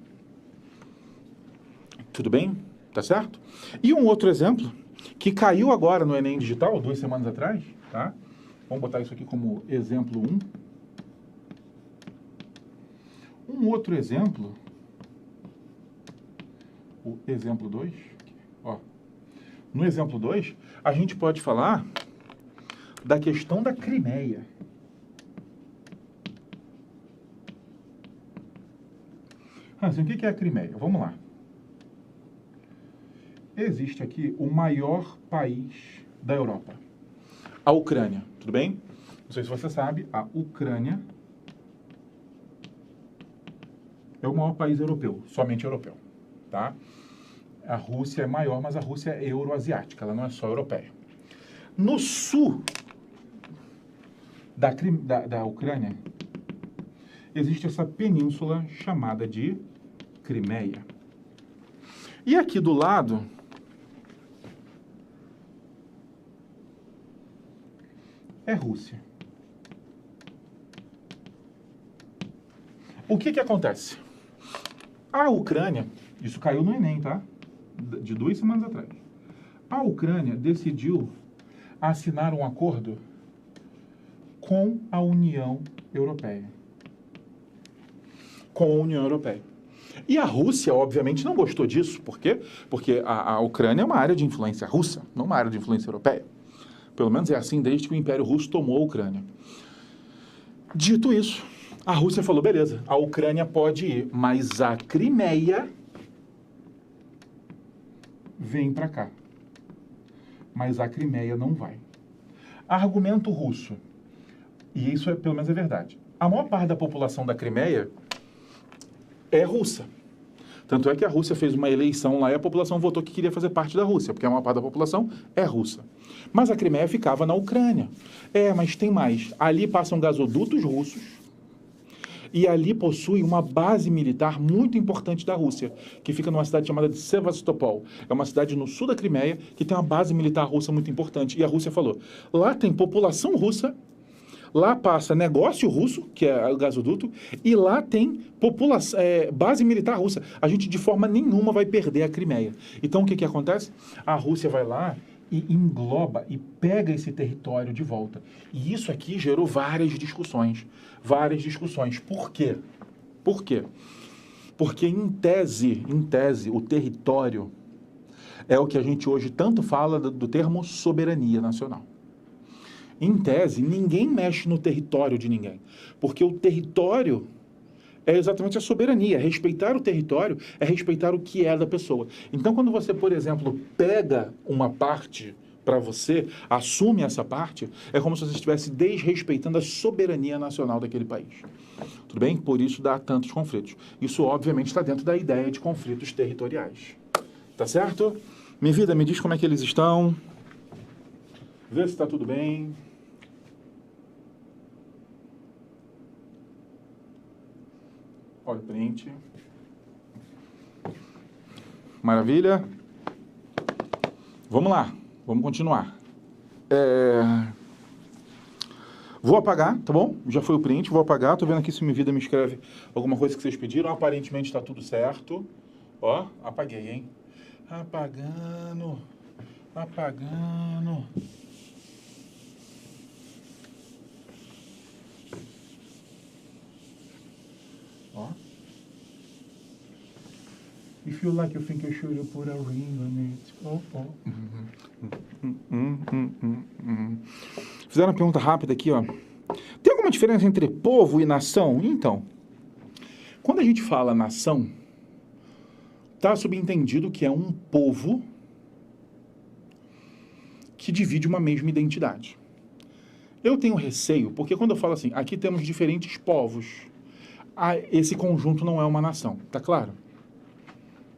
Tudo bem? Tá certo? E um outro exemplo, que caiu agora no Enem Digital, 2 semanas atrás, tá? Vamos botar isso aqui como exemplo 1. Um outro exemplo, o exemplo 2, ó. No exemplo 2, a gente pode falar da questão da Crimeia. Assim, o que é a Crimeia? Vamos lá. Existe aqui o maior país da Europa, a Ucrânia, tudo bem? Não sei se você sabe, a Ucrânia é o maior país europeu, somente europeu, tá? A Rússia é maior, mas a Rússia é euroasiática, ela não é só europeia. No sul da Ucrânia, existe essa península chamada de Crimeia. E aqui do lado é Rússia. O que acontece? A Ucrânia, isso caiu no Enem, tá? De 2 semanas atrás. A Ucrânia decidiu assinar um acordo com a União Europeia. Com a União Europeia. E a Rússia, obviamente, não gostou disso. Por quê? Porque a Ucrânia é uma área de influência russa, não uma área de influência europeia. Pelo menos é assim desde que o Império Russo tomou a Ucrânia. Dito isso, a Rússia falou, beleza, a Ucrânia pode ir, mas a Crimeia vem para cá. Mas a Crimeia não vai. Argumento russo. E isso, pelo menos, é verdade. A maior parte da população da Crimeia é russa. Tanto é que a Rússia fez uma eleição lá e a população votou que queria fazer parte da Rússia, porque a maior parte da população é russa. Mas a Crimeia ficava na Ucrânia. Mas tem mais. Ali passam gasodutos russos e ali possui uma base militar muito importante da Rússia, que fica numa cidade chamada de Sevastopol. É uma cidade no sul da Crimeia que tem uma base militar russa muito importante. E a Rússia falou, lá tem população russa, lá passa negócio russo, que é o gasoduto, e lá tem base militar russa. A gente, de forma nenhuma, vai perder a Crimeia. Então, o que acontece? A Rússia vai lá e engloba e pega esse território de volta. E isso aqui gerou várias discussões. Várias discussões. Por quê? Por quê? Porque, em tese, o território é o que a gente hoje tanto fala do termo soberania nacional. Em tese, ninguém mexe no território de ninguém, porque o território é exatamente a soberania. Respeitar o território é respeitar o que é da pessoa. Então, quando você, por exemplo, pega uma parte para você, assume essa parte, é como se você estivesse desrespeitando a soberania nacional daquele país. Tudo bem? Por isso dá tantos conflitos. Isso, obviamente, está dentro da ideia de conflitos territoriais. Tá certo? Minha vida, me diz como é que eles estão. Vê se está tudo bem. Olha o print. Maravilha. Vamos lá. Vamos continuar. Vou apagar, tá bom? Já foi o print, vou apagar. Tô vendo aqui se minha vida me escreve alguma coisa que vocês pediram. Aparentemente está tudo certo. Ó, apaguei, hein? Apagando. Apagando. Ó. If you like, you think you should put a ring on it. Oh, oh. Fizeram uma pergunta rápida aqui, ó. Tem alguma diferença entre povo e nação? Então, quando a gente fala nação, está subentendido que é um povo que divide uma mesma identidade. Eu tenho receio, porque quando eu falo assim, aqui temos diferentes povos, esse conjunto não é uma nação. Tá claro?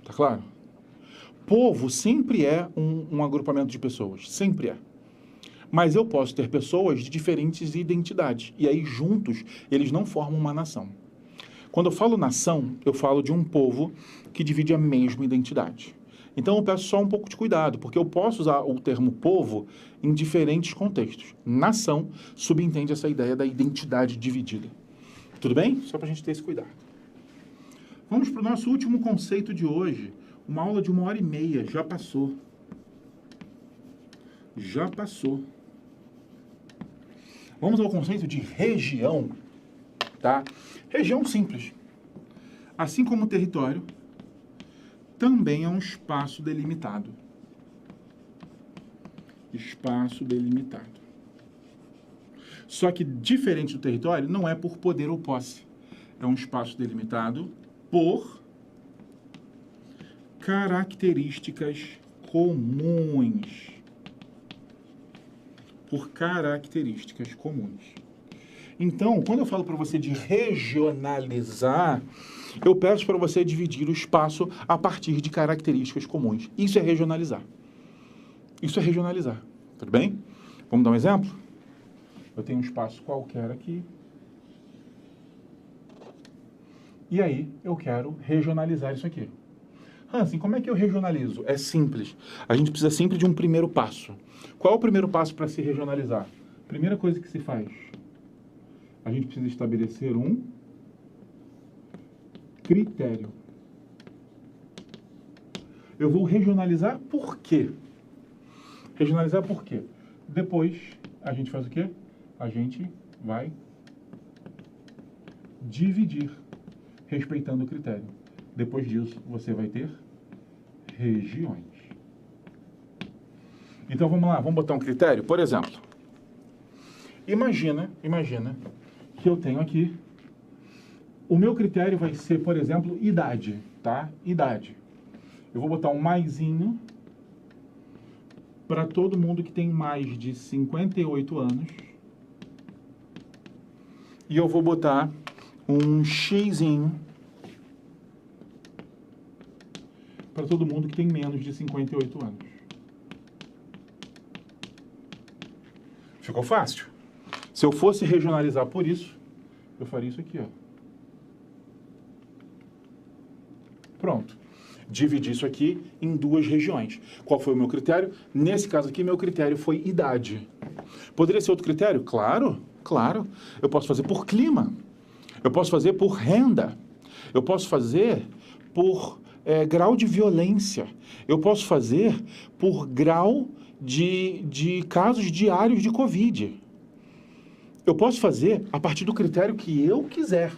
Tá claro? Povo sempre é um agrupamento de pessoas. Sempre é. Mas eu posso ter pessoas de diferentes identidades. E aí, juntos, eles não formam uma nação. Quando eu falo nação, eu falo de um povo que divide a mesma identidade. Então, eu peço só um pouco de cuidado, porque eu posso usar o termo povo em diferentes contextos. Nação subentende essa ideia da identidade dividida. Tudo bem? Só para a gente ter esse cuidado. Vamos para o nosso último conceito de hoje. Uma aula de 1h30, já passou. Já passou. Vamos ao conceito de região, tá? Região simples. Assim como o território, também é um espaço delimitado. Espaço delimitado. Só que, diferente do território, não é por poder ou posse. É um espaço delimitado por características comuns. Por características comuns. Então, quando eu falo para você de regionalizar, eu peço para você dividir o espaço a partir de características comuns. Isso é regionalizar. Isso é regionalizar. Tudo bem? Vamos dar um exemplo? Eu tenho um espaço qualquer aqui. E aí, eu quero regionalizar isso aqui. Hansen, como é que eu regionalizo? É simples. A gente precisa sempre de um primeiro passo. Qual é o primeiro passo para se regionalizar? Primeira coisa que se faz. A gente precisa estabelecer um critério. Eu vou regionalizar por quê? Regionalizar por quê? Depois, a gente faz o quê? A gente vai dividir, respeitando o critério. Depois disso, você vai ter regiões. Então, vamos lá, vamos botar um critério? Por exemplo, imagina que eu tenho aqui, o meu critério vai ser, por exemplo, idade, tá? Idade. Eu vou botar um maisinho para todo mundo que tem mais de 58 anos. E eu vou botar um xizinho para todo mundo que tem menos de 58 anos. Ficou fácil? Se eu fosse regionalizar por isso, eu faria isso aqui, ó. Pronto. Dividi isso aqui em duas regiões. Qual foi o meu critério? Nesse caso aqui, meu critério foi idade. Poderia ser outro critério? Claro, claro. Eu posso fazer por clima. Eu posso fazer por renda. Eu posso fazer por grau de violência. Eu posso fazer por grau de casos diários de Covid. Eu posso fazer a partir do critério que eu quiser.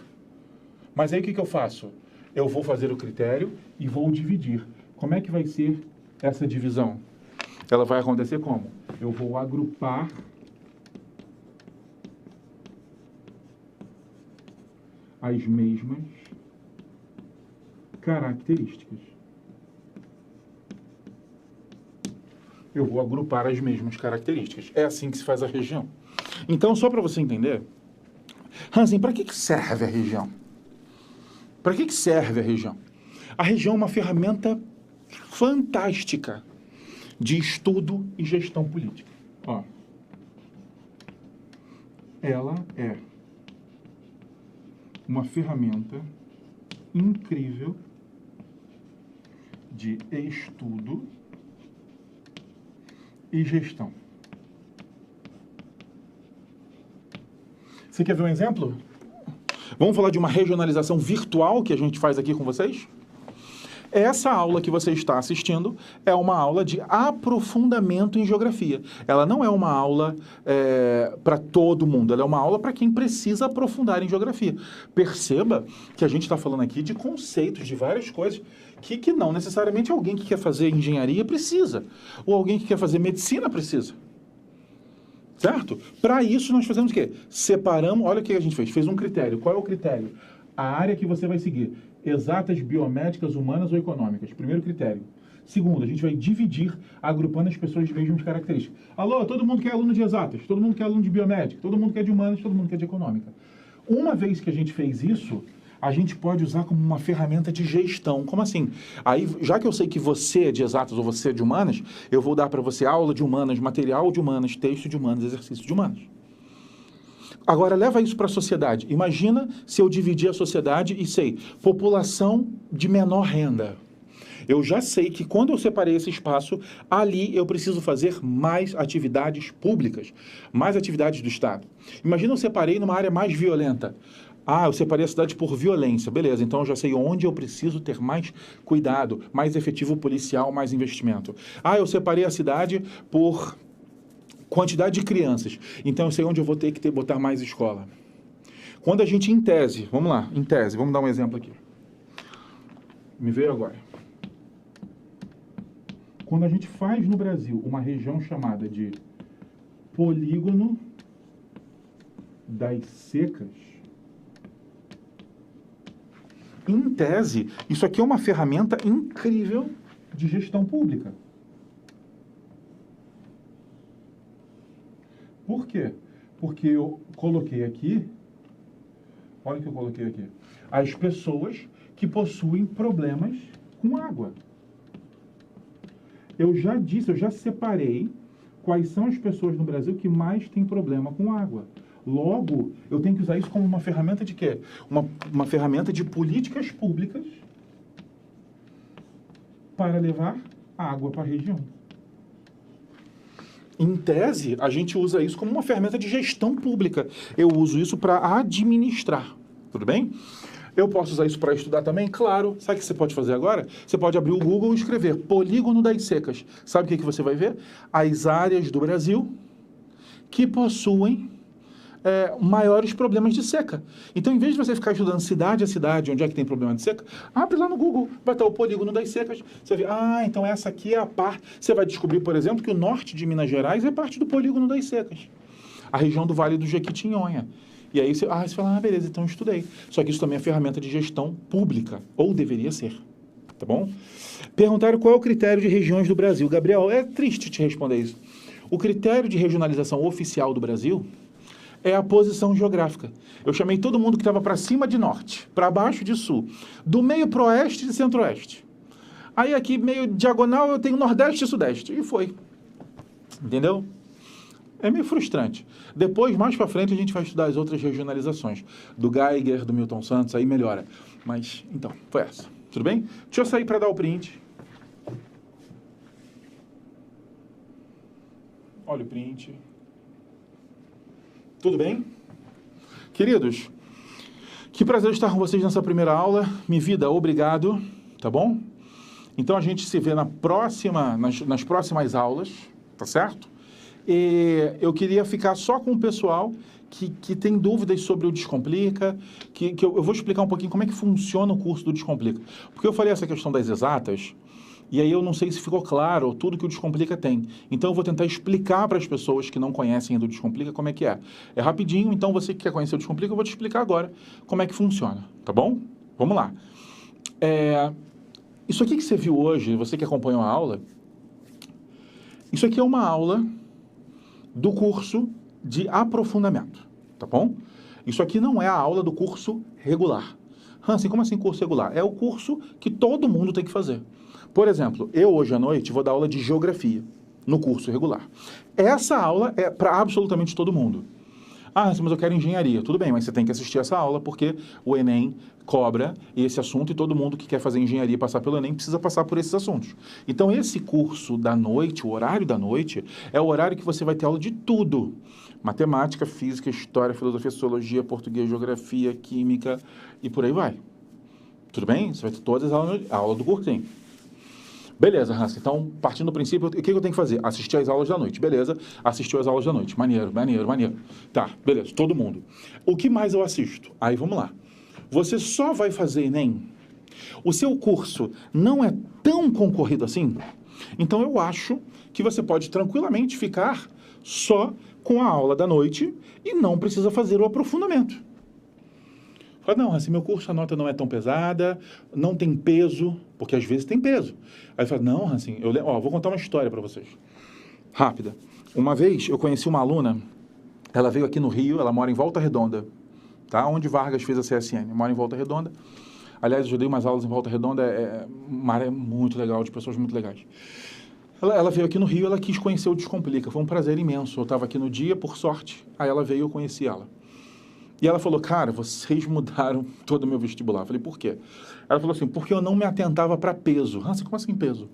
Mas aí o que eu faço? Eu vou fazer o critério e vou dividir. Como é que vai ser essa divisão? Ela vai acontecer como? Eu vou agrupar as mesmas características. Eu vou agrupar as mesmas características. É assim que se faz a região. Então, só para você entender, Hansen, para que serve a região? Para que serve a região? A região é uma ferramenta fantástica de estudo e gestão política. Ó, ela é uma ferramenta incrível de estudo e gestão. Você quer ver um exemplo? Vamos falar de uma regionalização virtual que a gente faz aqui com vocês? Essa aula que você está assistindo é uma aula de aprofundamento em geografia. Ela não é uma aula para todo mundo, ela é uma aula para quem precisa aprofundar em geografia. Perceba que a gente está falando aqui de conceitos, de várias coisas que não necessariamente alguém que quer fazer engenharia precisa, ou alguém que quer fazer medicina precisa. Certo? Para isso nós fazemos o quê? Separamos, olha o que a gente fez, fez um critério. Qual é o critério? A área que você vai seguir. Exatas, biomédicas, humanas ou econômicas. Primeiro critério. Segundo, a gente vai dividir, agrupando as pessoas de mesmas características. Alô, todo mundo quer aluno de exatas, todo mundo quer aluno de biomédica, todo mundo quer de humanas, todo mundo quer de econômica. Uma vez que a gente fez isso, a gente pode usar como uma ferramenta de gestão. Como assim? Aí, já que eu sei que você é de exatas ou você é de humanas, eu vou dar para você aula de humanas, material de humanas, texto de humanas, exercício de humanas. Agora, leva isso para a sociedade. Imagina se eu dividir a sociedade e sei, população de menor renda. Eu já sei que quando eu separei esse espaço, ali eu preciso fazer mais atividades públicas, mais atividades do Estado. Imagina eu separei numa área mais violenta. Ah, eu separei a cidade por violência. Beleza, então eu já sei onde eu preciso ter mais cuidado, mais efetivo policial, mais investimento. Ah, eu separei a cidade por quantidade de crianças. Então eu sei onde eu vou ter que botar mais escola. Quando a gente, em tese, vamos lá, em tese, vamos dar um exemplo aqui. Me veio agora. Quando a gente faz no Brasil uma região chamada de Polígono das Secas, em tese, isso aqui é uma ferramenta incrível de gestão pública. Por quê? Porque eu coloquei aqui, olha o que eu coloquei aqui, as pessoas que possuem problemas com água. Eu já disse, eu já separei quais são as pessoas no Brasil que mais têm problema com água. Logo, eu tenho que usar isso como uma ferramenta de quê? Uma ferramenta de políticas públicas para levar água para a região. Em tese, a gente usa isso como uma ferramenta de gestão pública. Eu uso isso para administrar, tudo bem? Eu posso usar isso para estudar também? Claro. Sabe o que você pode fazer agora? Você pode abrir o Google e escrever Polígono das Secas. Sabe o que você vai ver? As áreas do Brasil que possuem maiores problemas de seca. Então, em vez de você ficar estudando cidade a cidade, onde é que tem problema de seca, abre lá no Google, vai estar o Polígono das Secas. Você vê, então essa aqui é a parte... Você vai descobrir, por exemplo, que o norte de Minas Gerais é parte do Polígono das Secas. A região do Vale do Jequitinhonha. E aí você fala, beleza, então eu estudei. Só que isso também é ferramenta de gestão pública, ou deveria ser, tá bom? Perguntaram qual é o critério de regiões do Brasil. Gabriel, é triste te responder isso. O critério de regionalização oficial do Brasil é a posição geográfica. Eu chamei todo mundo que estava para cima de norte, para baixo de sul, do meio para oeste e de centro-oeste. Aí aqui, meio diagonal, eu tenho nordeste e sudeste. E foi. Entendeu? É meio frustrante. Depois, mais para frente, a gente vai estudar as outras regionalizações. Do Geiger, do Milton Santos, aí melhora. Mas, então, foi essa. Tudo bem? Deixa eu sair para dar o print. Olha o print. Tudo bem? Queridos, que prazer estar com vocês nessa primeira aula. Minha vida, obrigado. Tá bom? Então, a gente se vê nas próximas aulas. Tá certo? E eu queria ficar só com o pessoal que tem dúvidas sobre o Descomplica, que eu vou explicar um pouquinho como é que funciona o curso do Descomplica. Porque eu falei essa questão das exatas, E aí eu não sei se ficou claro tudo que o Descomplica tem. Então eu vou tentar explicar para as pessoas que não conhecem ainda o Descomplica como é que é. É rapidinho, então você que quer conhecer o Descomplica, eu vou te explicar agora como é que funciona, tá bom? Vamos lá. Isso aqui que você viu hoje, você que acompanhou a aula, isso aqui é uma aula do curso de aprofundamento, tá bom? Isso aqui não é a aula do curso regular. Hansen, como assim curso regular? É o curso que todo mundo tem que fazer. Por exemplo, eu hoje à noite vou dar aula de geografia no curso regular. Essa aula é para absolutamente todo mundo. Ah, Hansen, mas eu quero engenharia. Tudo bem, mas você tem que assistir essa aula porque o Enem cobra esse assunto e todo mundo que quer fazer engenharia e passar pelo Enem precisa passar por esses assuntos. Então esse curso da noite, o horário da noite, é o horário que você vai ter aula de tudo. Matemática, física, história, filosofia, sociologia, português, geografia, química e por aí vai. Tudo bem? Você vai ter todas as aulas, a aula do cursinho. Beleza, Hansen. Então, partindo do princípio, o que eu tenho que fazer? Assistir às aulas da noite. Beleza, assistiu às aulas da noite. Maneiro, maneiro, maneiro. Tá, beleza, todo mundo. O que mais eu assisto? Aí, vamos lá. Você só vai fazer Enem? O seu curso não é tão concorrido assim? Então, eu acho que você pode tranquilamente ficar só com a aula da noite e não precisa fazer o aprofundamento. Fala, não, Hansen, meu curso, a nota não é tão pesada, não tem peso, porque às vezes tem peso. Aí fala, não, Hansen, vou contar uma história para vocês. Rápida. Uma vez eu conheci uma aluna, ela veio aqui no Rio, ela mora em Volta Redonda, tá? Onde Vargas fez a CSN, mora em Volta Redonda. Aliás, eu já dei umas aulas em Volta Redonda, uma área muito legal, de pessoas muito legais. Ela veio aqui no Rio, ela quis conhecer o Descomplica, foi um prazer imenso. Eu estava aqui no dia, por sorte, aí ela veio e eu conheci ela. E ela falou, cara, vocês mudaram todo o meu vestibular. Eu falei, por quê? Ela falou assim, porque eu não me atentava para peso. Hansen, como assim peso?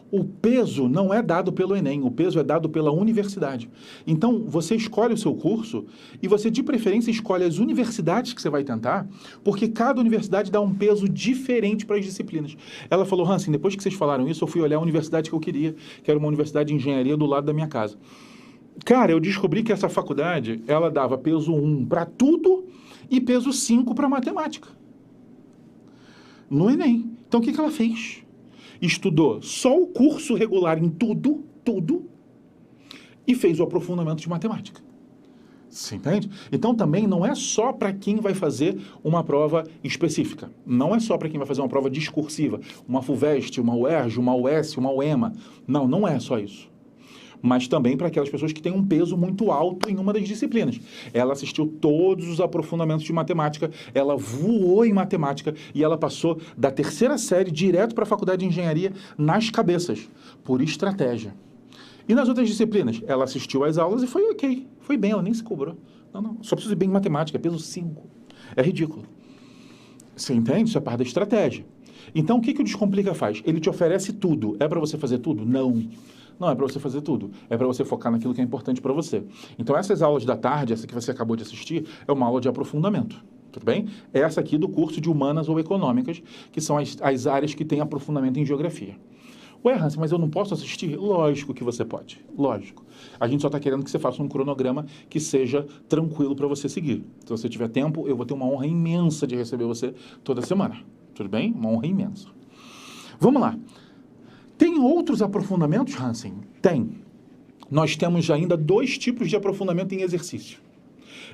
O peso não é dado pelo Enem, o peso é dado pela universidade. Então, você escolhe o seu curso e você, de preferência, escolhe as universidades que você vai tentar, porque cada universidade dá um peso diferente para as disciplinas. Ela falou, Hansen, depois que vocês falaram isso, eu fui olhar a universidade que eu queria, que era uma universidade de engenharia do lado da minha casa. Cara, eu descobri que essa faculdade, ela dava peso 1 para tudo e peso 5 para matemática. No Enem. Então, o que ela fez? Estudou só o curso regular em tudo, e fez o aprofundamento de matemática. Você entende? Então, também não é só para quem vai fazer uma prova específica. Não é só para quem vai fazer uma prova discursiva, uma FUVEST, uma UERJ, uma UES, uma UEMA. Não, não é só isso. Mas também para aquelas pessoas que têm um peso muito alto em uma das disciplinas. Ela assistiu todos os aprofundamentos de matemática, ela voou em matemática e ela passou da terceira série direto para a faculdade de engenharia nas cabeças, por estratégia. E nas outras disciplinas? Ela assistiu às aulas e foi ok, foi bem, ela nem se cobrou. Não, só precisa ir bem em matemática, peso 5. É ridículo. Você entende? Isso é parte da estratégia. Então, o que o Descomplica faz? Ele te oferece tudo. É para você fazer tudo? Não. Não é para você fazer tudo. É para você focar naquilo que é importante para você. Então, essas aulas da tarde, essa que você acabou de assistir, é uma aula de aprofundamento. Tudo bem? Essa aqui do curso de Humanas ou Econômicas, que são as áreas que têm aprofundamento em Geografia. Ué, Hansen, mas eu não posso assistir? Lógico que você pode. Lógico. A gente só está querendo que você faça um cronograma que seja tranquilo para você seguir. Se você tiver tempo, eu vou ter uma honra imensa de receber você toda semana. Tudo bem? Uma honra imensa. Vamos lá. Tem outros aprofundamentos, Hansen? Tem. Nós temos ainda 2 tipos de aprofundamento em exercício.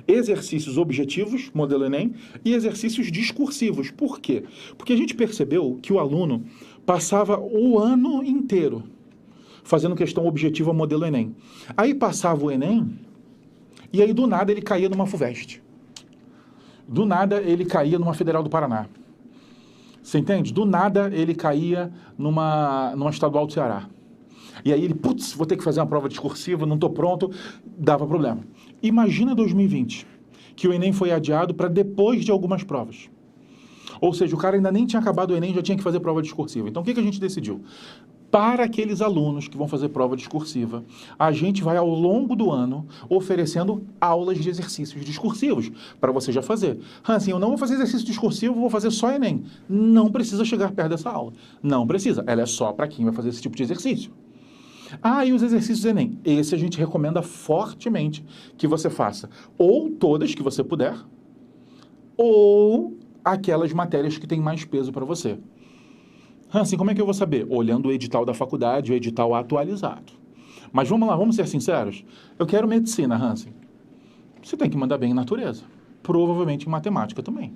Exercícios objetivos, modelo Enem, e exercícios discursivos. Por quê? Porque a gente percebeu que o aluno passava o ano inteiro fazendo questão objetiva, modelo Enem. Aí passava o Enem, e aí do nada ele caía numa FUVEST. Do nada ele caía numa Federal do Paraná. Você entende? Do nada ele caía numa estadual do Ceará. E aí ele, putz, vou ter que fazer uma prova discursiva, não estou pronto, dava problema. Imagina 2020, que o Enem foi adiado para depois de algumas provas. Ou seja, o cara ainda nem tinha acabado o Enem, já tinha que fazer prova discursiva. Então o que a gente decidiu? Para aqueles alunos que vão fazer prova discursiva, a gente vai, ao longo do ano, oferecendo aulas de exercícios discursivos, para você já fazer. Hansen, eu não vou fazer exercício discursivo, vou fazer só Enem. Não precisa chegar perto dessa aula. Não precisa. Ela é só para quem vai fazer esse tipo de exercício. Ah, e os exercícios Enem? Esse a gente recomenda fortemente que você faça. Ou todas que você puder, ou aquelas matérias que têm mais peso para você. Hansen, como é que eu vou saber? Olhando o edital da faculdade, o edital atualizado. Mas vamos lá, vamos ser sinceros. Eu quero medicina, Hansen. Você tem que mandar bem em natureza. Provavelmente em matemática também.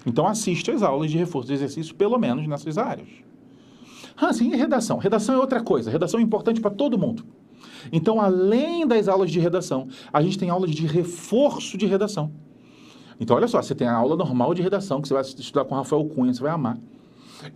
Então assiste às aulas de reforço de exercício, pelo menos nessas áreas. Hansen, e redação? Redação é outra coisa. Redação é importante para todo mundo. Então, além das aulas de redação, a gente tem aulas de reforço de redação. Então, olha só, você tem a aula normal de redação, que você vai estudar com o Rafael Cunha, você vai amar.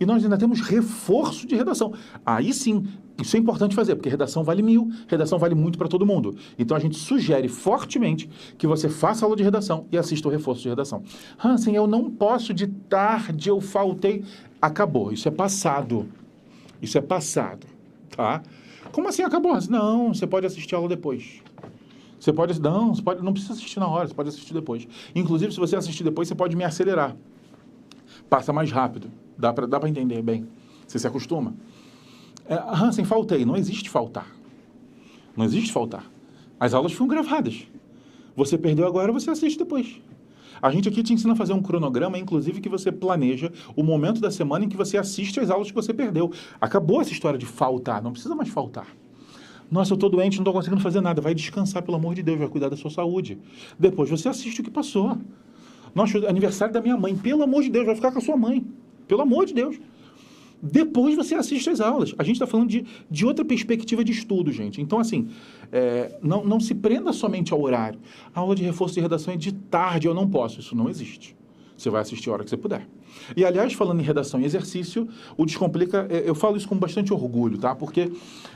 E nós ainda temos reforço de redação. Aí sim, isso é importante fazer, porque redação vale 1000, redação vale muito para todo mundo. Então a gente sugere fortemente que você faça aula de redação e assista o reforço de redação. Hansen, eu não posso de tarde, eu faltei. Acabou, isso é passado. Isso é passado, tá? Como assim acabou? Não, você pode assistir a aula depois. Não precisa assistir na hora, você pode assistir depois. Inclusive, se você assistir depois, você pode me acelerar. Passa mais rápido. Dá para entender bem. Você se acostuma. Hansen, faltei. Não existe faltar. Não existe faltar. As aulas foram gravadas. Você perdeu agora, você assiste depois. A gente aqui te ensina a fazer um cronograma, inclusive que você planeja o momento da semana em que você assiste às aulas que você perdeu. Acabou essa história de faltar. Não precisa mais faltar. Nossa, eu tô doente, não tô conseguindo fazer nada. Vai descansar, pelo amor de Deus, vai cuidar da sua saúde. Depois você assiste o que passou. Nossa, aniversário da minha mãe. Pelo amor de Deus, vai ficar com a sua mãe. Pelo amor de Deus. Depois você assiste às aulas. A gente está falando de outra perspectiva de estudo, gente. Então, assim, não se prenda somente ao horário. A aula de reforço de redação é de tarde, eu não posso. Isso não existe. Você vai assistir a hora que você puder. E, aliás, falando em redação e exercício, o Descomplica, eu falo isso com bastante orgulho, tá? Porque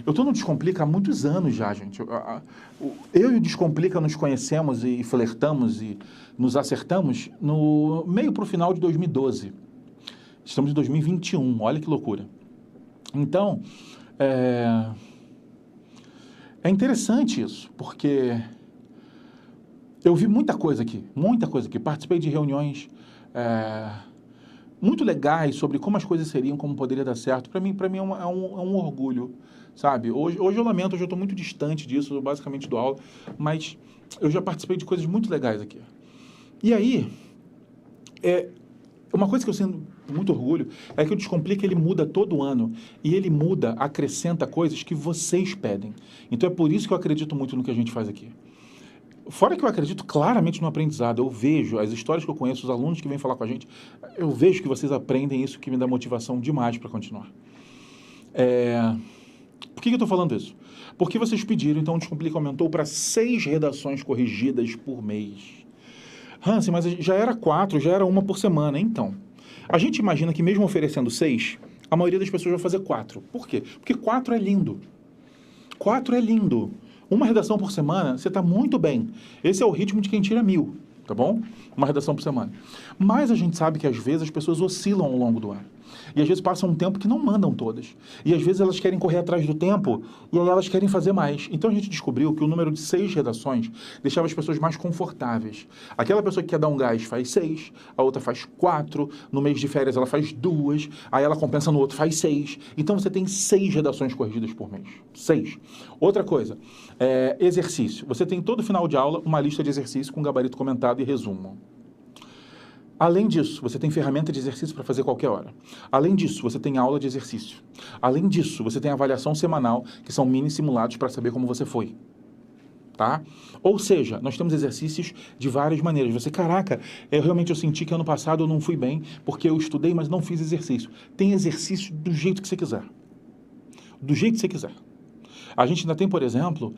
eu estou no Descomplica há muitos anos já, gente. Eu e o Descomplica nos conhecemos e flertamos e nos acertamos no meio para o final de 2012. Estamos em 2021, olha que loucura. Então, é interessante isso, porque eu vi muita coisa aqui. Participei de reuniões muito legais sobre como as coisas seriam, como poderia dar certo. Para mim é um orgulho, sabe? Hoje eu lamento, hoje eu estou muito distante disso, eu basicamente dou aula, mas eu já participei de coisas muito legais aqui. E aí, uma coisa que eu sinto muito orgulho é que o Descomplica, ele muda todo ano. E ele muda, acrescenta coisas que vocês pedem. Então é por isso que eu acredito muito no que a gente faz aqui. Fora que eu acredito claramente no aprendizado. Eu vejo as histórias que eu conheço, os alunos que vêm falar com a gente, eu vejo que vocês aprendem isso, que me dá motivação demais para continuar. Por que eu estou falando isso? Porque vocês pediram, então o Descomplica aumentou para 6 redações corrigidas por mês. Hansen, mas já era 4, já era uma por semana. Então, a gente imagina que mesmo oferecendo 6, a maioria das pessoas vai fazer 4. Por quê? Porque 4 é lindo. 4 é lindo. Uma redação por semana, você está muito bem. Esse é o ritmo de quem tira 1000, tá bom? Uma redação por semana. Mas a gente sabe que às vezes as pessoas oscilam ao longo do ano. E às vezes passam um tempo que não mandam todas. E às vezes elas querem correr atrás do tempo e aí elas querem fazer mais. Então a gente descobriu que o número de 6 redações deixava as pessoas mais confortáveis. Aquela pessoa que quer dar um gás faz 6, a outra faz 4, no mês de férias ela faz 2, aí ela compensa no outro, faz 6. Então você tem 6 redações corrigidas por mês. 6. Outra coisa, exercício. Você tem todo final de aula uma lista de exercício com gabarito comentado e resumo. Além disso, você tem ferramenta de exercício para fazer qualquer hora. Além disso, você tem aula de exercício. Além disso, você tem avaliação semanal, que são mini simulados para saber como você foi. Tá? Ou seja, nós temos exercícios de várias maneiras. Você, caraca, eu senti que ano passado eu não fui bem, porque eu estudei, mas não fiz exercício. Tem exercício do jeito que você quiser. Do jeito que você quiser. A gente ainda tem, por exemplo,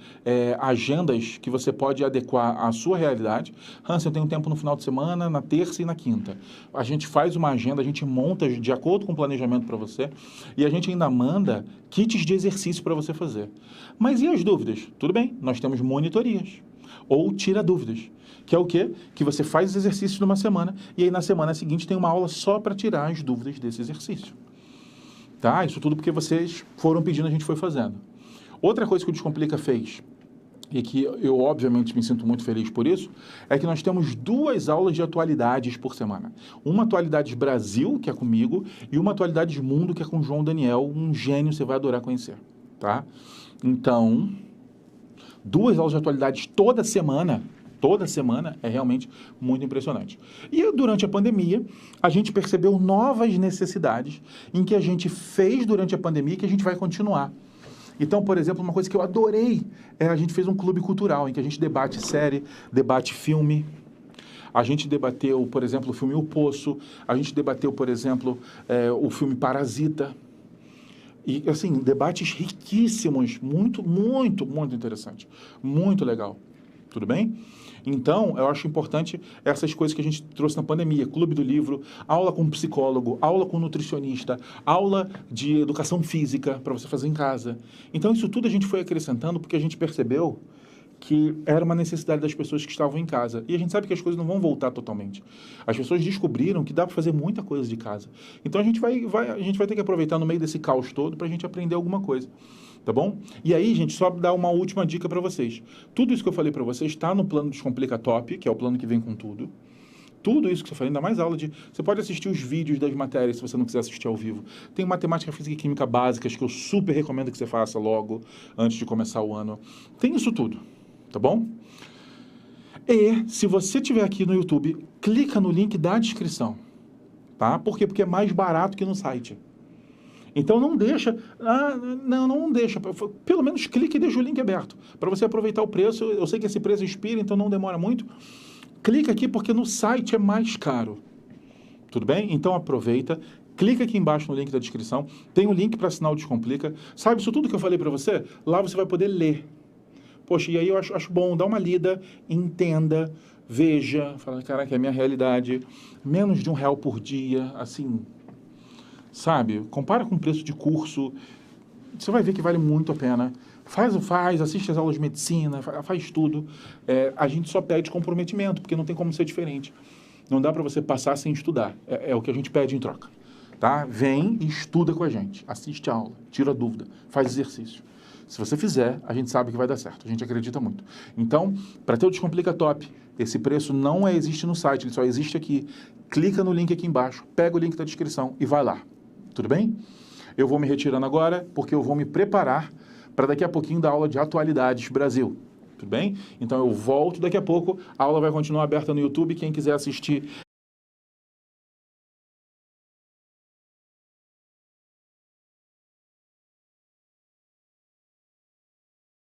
agendas que você pode adequar à sua realidade. Hansen, eu tenho tempo no final de semana, na terça e na quinta. A gente faz uma agenda, a gente monta de acordo com o planejamento para você e a gente ainda manda kits de exercício para você fazer. Mas e as dúvidas? Tudo bem, nós temos monitorias. Ou tira dúvidas, que é o quê? Que você faz os exercícios numa semana e aí na semana seguinte tem uma aula só para tirar as dúvidas desse exercício. Tá? Isso tudo porque vocês foram pedindo, a gente foi fazendo. Outra coisa que o Descomplica fez, e que eu obviamente me sinto muito feliz por isso, é que nós temos 2 aulas de atualidades por semana. Uma Atualidades Brasil, que é comigo, e uma Atualidades Mundo, que é com o João Daniel, um gênio, você vai adorar conhecer. Tá? Então, 2 aulas de atualidades toda semana, toda semana, é realmente muito impressionante. E durante a pandemia, a gente percebeu novas necessidades em que a gente fez durante a pandemia e que a gente vai continuar. Então, por exemplo, uma coisa que eu adorei é a gente fez um clube cultural em que a gente debate série, debate filme. A gente debateu, por exemplo, o filme O Poço. A gente debateu, por exemplo, o filme Parasita. E, assim, debates riquíssimos, muito, muito, muito interessante. Muito legal. Tudo bem? Então, eu acho importante essas coisas que a gente trouxe na pandemia. Clube do livro, aula com psicólogo, aula com nutricionista, aula de educação física para você fazer em casa. Então, isso tudo a gente foi acrescentando porque a gente percebeu que era uma necessidade das pessoas que estavam em casa. E a gente sabe que as coisas não vão voltar totalmente. As pessoas descobriram que dá para fazer muita coisa de casa. Então, a gente vai ter que aproveitar no meio desse caos todo para a gente aprender alguma coisa. Tá bom? E aí, gente, só dar uma última dica para vocês. Tudo isso que eu falei para vocês está no plano Descomplica Top, que é o plano que vem com tudo. Tudo isso que eu falei, ainda mais aula de... Você pode assistir os vídeos das matérias se você não quiser assistir ao vivo. Tem matemática, física e química básicas que eu super recomendo que você faça logo, antes de começar o ano. Tem isso tudo, tá bom? E, se você estiver aqui no YouTube, clica no link da descrição, tá? Por quê? Porque é mais barato que no site. Então não deixa, não deixa, pelo menos clique e deixa o link aberto, para você aproveitar o preço. Eu sei que esse preço expira, então não demora muito. Clica aqui porque no site é mais caro, tudo bem? Então aproveita, clica aqui embaixo no link da descrição, tem um link para assinar o Descomplica. Sabe isso tudo que eu falei para você? Lá você vai poder ler. Poxa, e aí eu acho bom, dá uma lida, entenda, veja, fala, caraca, é a minha realidade, menos de R$1 por dia, assim... Sabe? Compara com o preço de curso, você vai ver que vale muito a pena. Assiste as aulas de medicina, faz tudo. A gente só pede comprometimento, porque não tem como ser diferente. Não dá para você passar sem estudar. É o que a gente pede em troca. Tá? Vem e estuda com a gente. Assiste a aula, tira dúvida, faz exercício. Se você fizer, a gente sabe que vai dar certo. A gente acredita muito. Então, para ter o Descomplica Top, esse preço não existe no site, ele só existe aqui. Clica no link aqui embaixo, pega o link da descrição e vai lá. Tudo bem? Eu vou me retirando agora, porque eu vou me preparar para daqui a pouquinho dar aula de Atualidades Brasil. Tudo bem? Então eu volto daqui a pouco, a aula vai continuar aberta no YouTube, quem quiser assistir